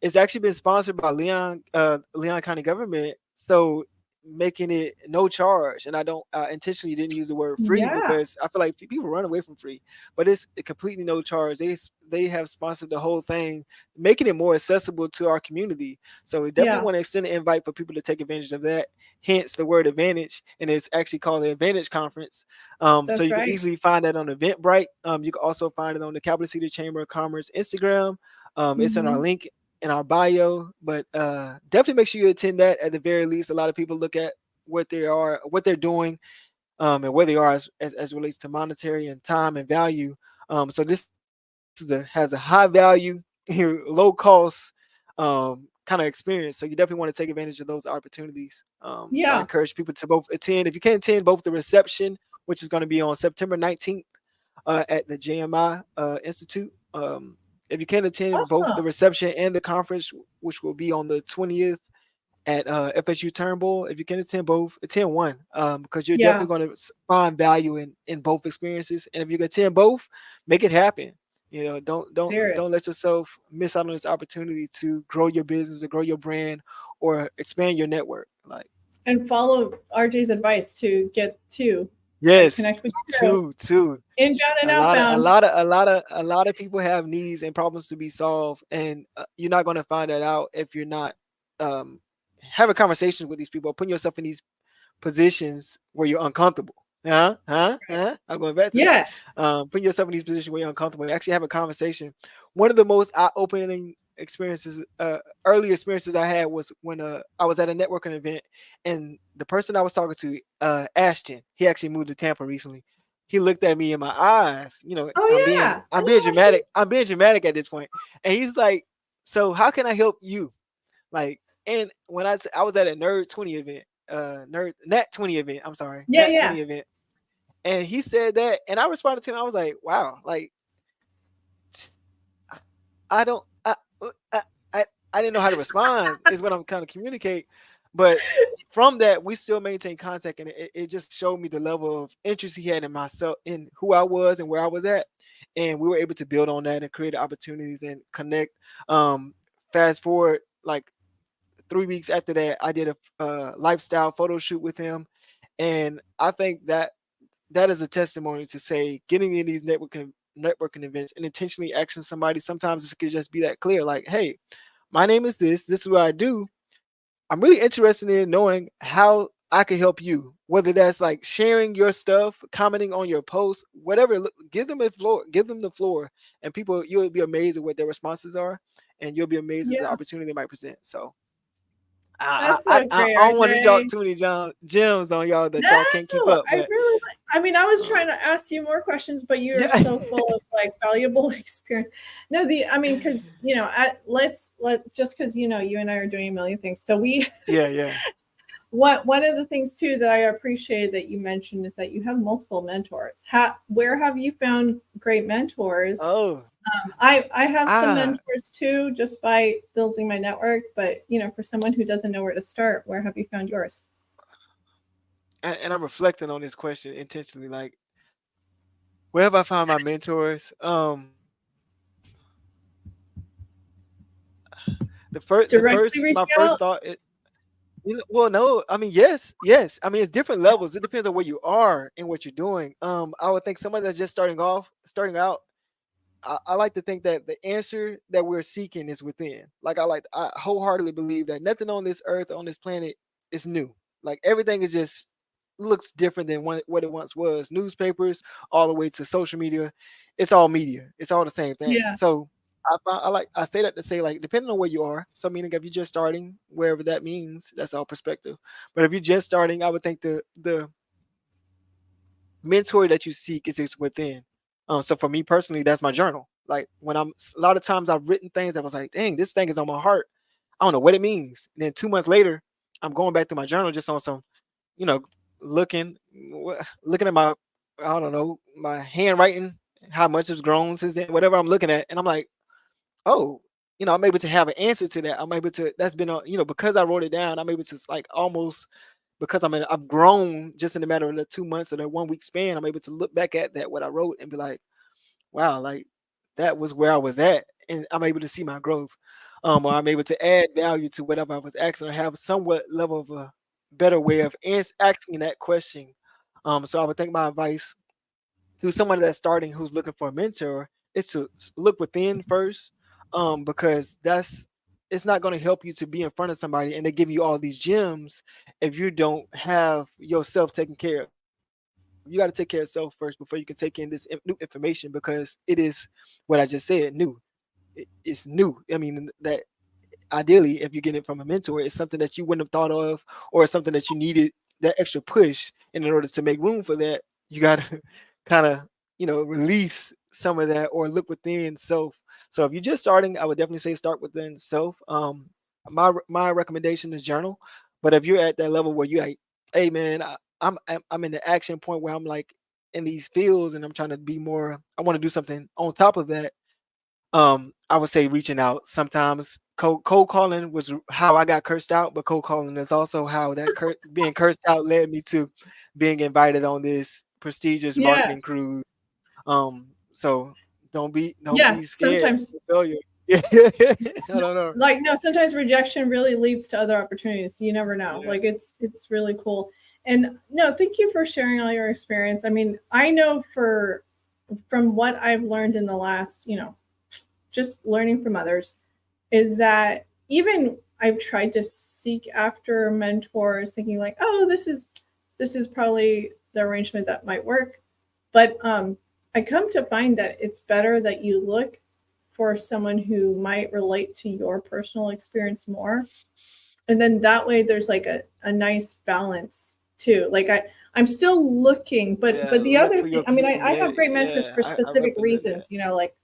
it's actually been sponsored by Leon County government. So making it no charge, and I don't intentionally didn't use the word free yeah, because I feel like people run away from free, but it's completely no charge. They have sponsored the whole thing, making it more accessible to our community. So we definitely yeah. want to extend an invite for people to take advantage of that. Hence the word advantage, and it's actually called the Advantage Conference. So That's you can right. easily find that on Eventbrite. You can also find it on the Capital City Chamber of Commerce Instagram. It's in our Hmm. link in our bio, but definitely make sure you attend that at the very least. A lot of people look at what they're doing, and where they are as relates to monetary and time and value. So this has a high value, low cost kind of experience. So you definitely want to take advantage of those opportunities. So I Yeah, encourage people to both attend. If you can attend both the reception, which is going to be on September 19th at the JMI Institute. If you can attend both awesome. the reception and the conference, which will be on the 20th at FSU Turnbull, if you can attend both, attend one because you're Yeah, definitely going to find value in both experiences. And if you can attend both, make it happen. You know, don't serious. let yourself miss out on this opportunity to grow your business or grow your brand or expand your network. Like And follow RJ's advice to get two, like yes, connect with two, two. inbound and A lot of a outbound. lot of a lot of a lot of people have needs and problems to be solved, and you're not going to find that out if you're not um, having conversations with these people, putting yourself in these positions where you're uncomfortable. I'm going back to that. Yeah. Putting yourself in these positions where you're uncomfortable. You actually have a conversation. One of the most eye-opening experiences, early experiences I had was when I was at a networking event, and the person I was talking to, Ashton, he actually moved to Tampa recently. He looked at me in my eyes. You know, Oh yeah. I'm I being know Ashton. dramatic. I'm being dramatic at this point, and he's like, "So how can I help you?" Like, and when I was at a Nerd 20 event, Nat 20 event. I'm sorry, Yeah, yeah. Nat 20 event, and he said that, and I responded to him. I was like, wow, like I don't, I, I, I didn't know how to respond. Is what I'm kind of communicate, but from that we still maintain contact, and it just showed me the level of interest he had in myself, in who I was and where I was at, and we were able to build on that and create opportunities and connect. Um, Fast forward like 3 weeks after that, I did a lifestyle photo shoot with him, and I think that that is a testimony to say getting in these networking events and intentionally asking somebody. Sometimes it could just be that clear, like, "Hey, my name is this. This is what I do. I'm really interested in knowing how I can help you." Whether that's like sharing your stuff, commenting on your post, whatever. Give them a floor. Give them the floor, and people, you'll be amazed at what their responses are, and you'll be amazed at the Yeah. opportunity they might present. So That's so great, I don't want to drop RJ. too many gems on y'all that No, y'all can't keep up, I but really like. I mean, I was um, trying to ask you more questions, but you are yeah, so full of like valuable experience. No, the I mean, because let just because you and I are doing a million things. So we yeah. one of the things too that I appreciate that you mentioned is that you have multiple mentors. Where have you found great mentors? Oh, I have some ah, mentors too, just by building my network. But for someone who doesn't know where to start, where have you found yours? and I'm reflecting on this question intentionally. Like, where have I found my mentors? Directly My reaching first out? thought, well, no, I mean, yes. I mean, it's different levels. It depends on where you are and what you're doing. I would think someone that's just starting out. I like to think that the answer that we're seeking is within. Like I wholeheartedly believe that nothing on this earth, on this planet, is new. Like everything is just looks different than what it once was. Newspapers, all the way to social media, it's all media. It's all the same thing. Yeah. So I say that to say, like, depending on where you are. So meaning if you're just starting, wherever that means, that's all perspective. But if you're just starting, I would think the mentor that you seek is within. So for me personally, that's my journal. Like when I'm a lot of times I've written things that was like, dang, this thing is on my heart. I don't know what it means. And then 2 months later, I'm going back to my journal just on some, you know, looking at my, I don't know, my handwriting, how much it's grown since then, whatever I'm looking at, and I'm like, oh, I'm able to have an answer to that. I'm able to. That's been because I wrote it down. I'm able to like almost because I've grown just in a matter of the 2 months or the 1 week span. I'm able to look back at that what I wrote and be like, wow, like that was where I was at, and I'm able to see my growth. Or I'm able to add value to whatever I was asking, or have somewhat level of a better way of asking that question. So I would think my advice to someone that's starting who's looking for a mentor is to look within first, because it's not going to help you to be in front of somebody and they give you all these gems if you don't have yourself taken care of. You got to take care of yourself first before you can take in this new information, because it is what I just said, new. It's new. I mean, that ideally, if you get it from a mentor, it's something that you wouldn't have thought of, or something that you needed that extra push. And in order to make room for that, you got to kind of, release some of that or look within self. So if you're just starting, I would definitely say start within self. My recommendation is journal. But if you're at that level where you're like, hey man, I'm in the action point where I'm like in these fields and I'm trying to be more, I want to do something on top of that. I would say reaching out. Sometimes cold calling was how I got cursed out, but cold calling is also how that being cursed out led me to being invited on this prestigious Yeah. marketing cruise. So don't Yeah. be scared Sometimes, of failure. Yeah, I don't know. like, no, sometimes rejection really leads to other opportunities. You never know. Yeah. Like, it's really cool. And no, thank you for sharing all your experience. I mean, I know from what I've learned in the last, just learning from others, is that even I've tried to seek after mentors, thinking like, oh, this is probably the arrangement that might work. But I come to find that it's better that you look for someone who might relate to your personal experience more. And then that way there's like a nice balance too. Like I'm still looking, but Yeah, the look other for thing, your I mean, people. I Yeah, have great mentors yeah. for I specific represent that. reasons, like,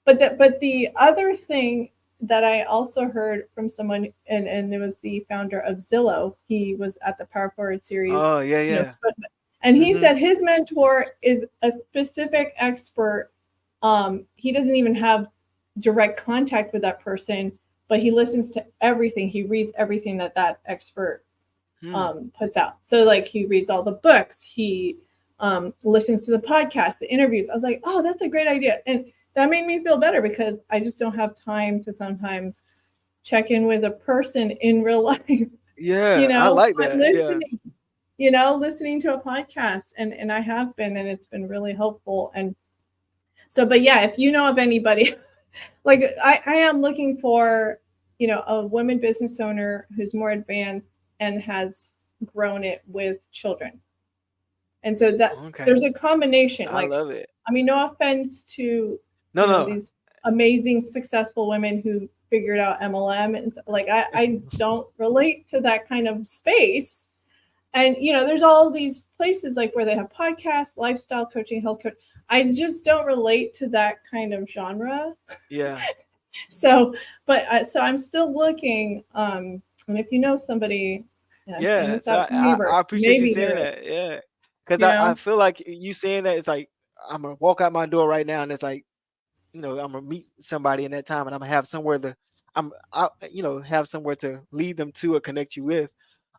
but the other thing that I also heard from someone, and it was the founder of Zillow. He was at the Power Forward series, Oh yeah, yeah. and he Mm-hmm. said his mentor is a specific expert. He doesn't even have direct contact with that person, but he listens to everything. He reads everything that expert Hmm. puts out. So like he reads all the books, he listens to the podcast, the interviews. I was like, oh, that's a great idea, and that made me feel better because I just don't have time to sometimes check in with a person in real life. Yeah, I like But that. Yeah. listening to a podcast, and I have been, and it's been really helpful. And so, but yeah, if you know of anybody, like I am looking for, a women business owner who's more advanced and has grown it with children. And so that Okay. there's a combination. I Like, love it. I mean, no offense to, No, no. these amazing, successful women who figured out MLM. And like, I don't relate to that kind of space. And, there's all these places like where they have podcasts, lifestyle coaching, health coach. I just don't relate to that kind of genre. Yeah. So, but so I'm still looking. And if you know somebody, and I'm saying Yeah, this so out to the I universe, appreciate you maybe saying there is, that. Yeah, because you I know? feel like you saying that it's like I'm gonna walk out my door right now, and it's like I'm gonna meet somebody in that time, and I'm gonna have somewhere to have somewhere to lead them to or connect you with.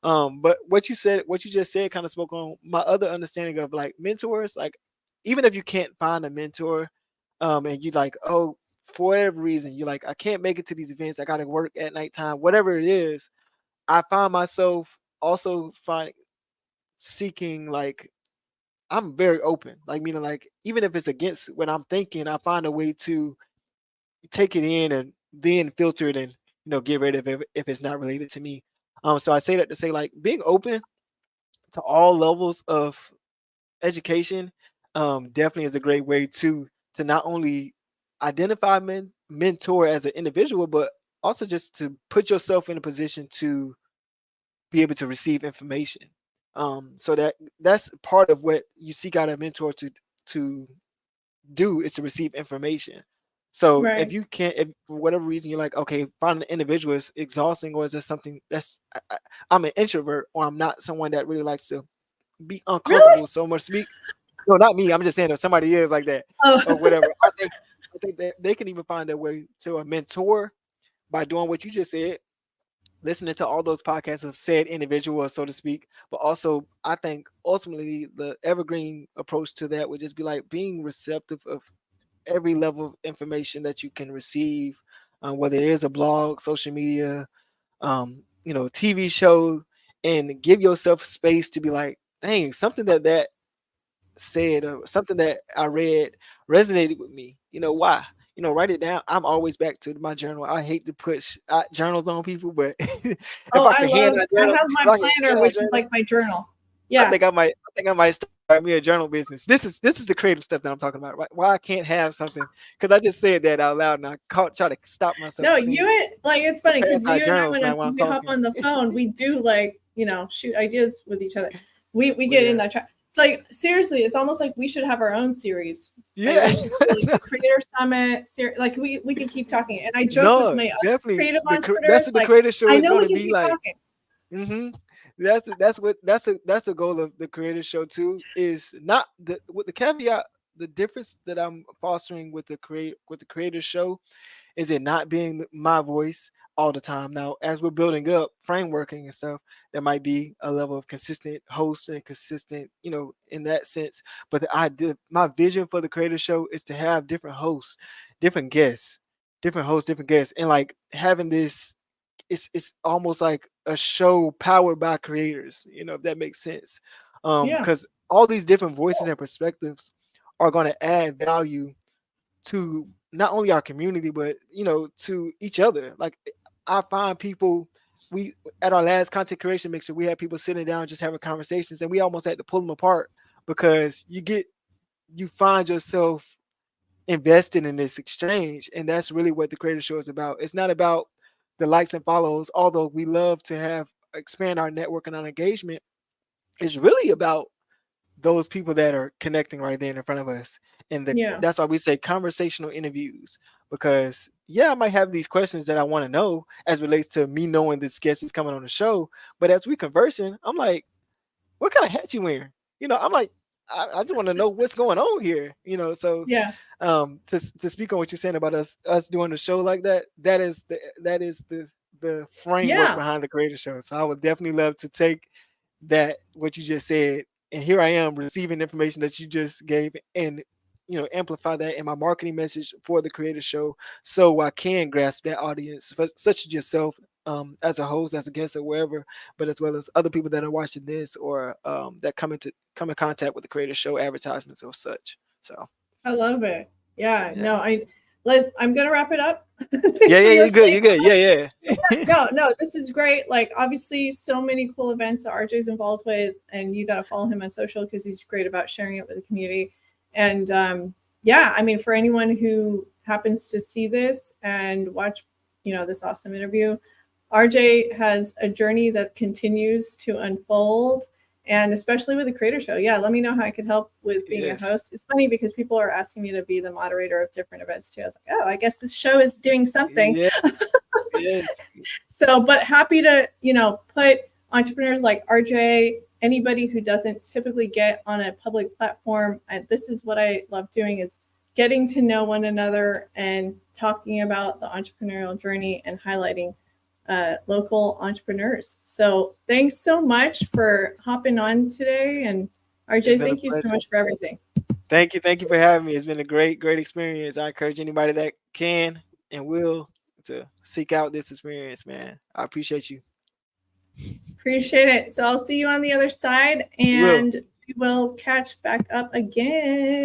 But what you just said, kind of spoke on my other understanding of like mentors. Like even if you can't find a mentor, and you like, oh, for whatever reason, you're like, I can't make it to these events. I gotta work at nighttime, whatever it is. I find myself also seeking, like, I'm very open, like meaning like even if it's against what I'm thinking, I find a way to take it in and then filter it and get rid of it if it's not related to me. So I say that to say like being open to all levels of education, definitely is a great way to not only identify mentor as an individual, but also just to put yourself in a position to be able to receive information. So that's part of what you seek out a mentor to do, is to receive information. So if Right. you can't, if for whatever reason you're like, okay, finding an individual is exhausting, or is there something that's I'm an introvert, or I'm not someone that really likes to be Really? uncomfortable so much. Speak, no, not me. I'm just saying if somebody is like that Oh, or whatever. I think that they can even find their way to a mentor by doing what you just said, listening to all those podcasts of said individual, so to speak. But also, I think ultimately the evergreen approach to that would just be like being receptive of every level of information that you can receive, whether it is a blog, social media, TV show, and give yourself space to be like, dang, something that said or something that I read resonated with me. Why? Write it down. I'm always back to my journal. I hate to push journals on people, but if oh, I I can hand love. out I journal, have my if I can planner, hand out which is journal, like my journal. I Yeah. think I might. I think I might start me a journal business. This is the creative stuff that I'm talking about. Why I can't have something? Because I just said that out loud, and I try to stop myself No, from you saying it. and like it's To funny pass because out you and I journals now while I'm when we hop talking. on the phone, we do like shoot ideas with each other. We But get in yeah, that track. It's like seriously, it's almost like we should have our own series. Like it yeah. would just be like the creator summit. Like we could keep talking. And I joke with No, my other definitely. creative That's entrepreneurs, what the like creator show I is know going we to can be keep like. talking. hmm that's a goal of the creator show too. Is not with the caveat. The difference that I'm fostering with the creator show is it not being my voice all the time. Now, as we're building up frameworking and stuff, there might be a level of consistent hosts and consistent, in that sense. But the idea, my vision for the creator show is to have different hosts, different guests, different hosts, different guests, and like having this. It's almost like a show powered by creators, if that makes sense. Yeah. Because all these different voices and perspectives are going to add value to not only our community, but to each other. Like I find people, we at our last content creation mixer, we had people sitting down just having conversations, and we almost had to pull them apart because you find yourself invested in this exchange, and that's really what the creator show is about. It's not about the likes and follows, although we love to have expand our network and our engagement. It's really about those people that are connecting right there in front of us. And Yeah. that's why we say conversational interviews, because yeah, I might have these questions that I want to know as relates to me knowing this guest is coming on the show. But as we conversing, I'm like, what kind of hat you wearing? I'm like, I just want to know what's going on here. So Yeah. to speak on what you're saying about us doing a show like that, that is the framework Yeah. behind the creator show. So I would definitely love to take that what you just said, and here I am receiving information that you just gave, and amplify that in my marketing message for the creator show, so I can grasp that audience, such as yourself, as a host, as a guest, or wherever, but as well as other people that are watching this, or that come in contact with the creator show advertisements or such. So I love it. Yeah. yeah, No, I'm gonna wrap it up yeah, for yeah. your You're good. sake. You're good. Yeah, yeah. No, no, this is great. Like, obviously, so many cool events that RJ's involved with, and you got to follow him on social because he's great about sharing it with the community. And yeah, I mean, for anyone who happens to see this and watch, this awesome interview, RJ has a journey that continues to unfold. And especially with the creator show. Yeah, let me know how I could help with being a Yes. host. It's funny because people are asking me to be the moderator of different events too. I was like, oh, I guess this show is doing something. Yeah. Yes. So, but happy to, put entrepreneurs like RJ, anybody who doesn't typically get on a public platform. And this is what I love doing is getting to know one another and talking about the entrepreneurial journey and highlighting local entrepreneurs. So thanks so much for hopping on today. And It's RJ, been a thank you so pleasure. much for everything. Thank you. Thank you for having me. It's been a great experience. I encourage anybody that can and will to seek out this experience, man. I appreciate you. Appreciate it. So I'll see you on the other side You will. and we will catch back up again.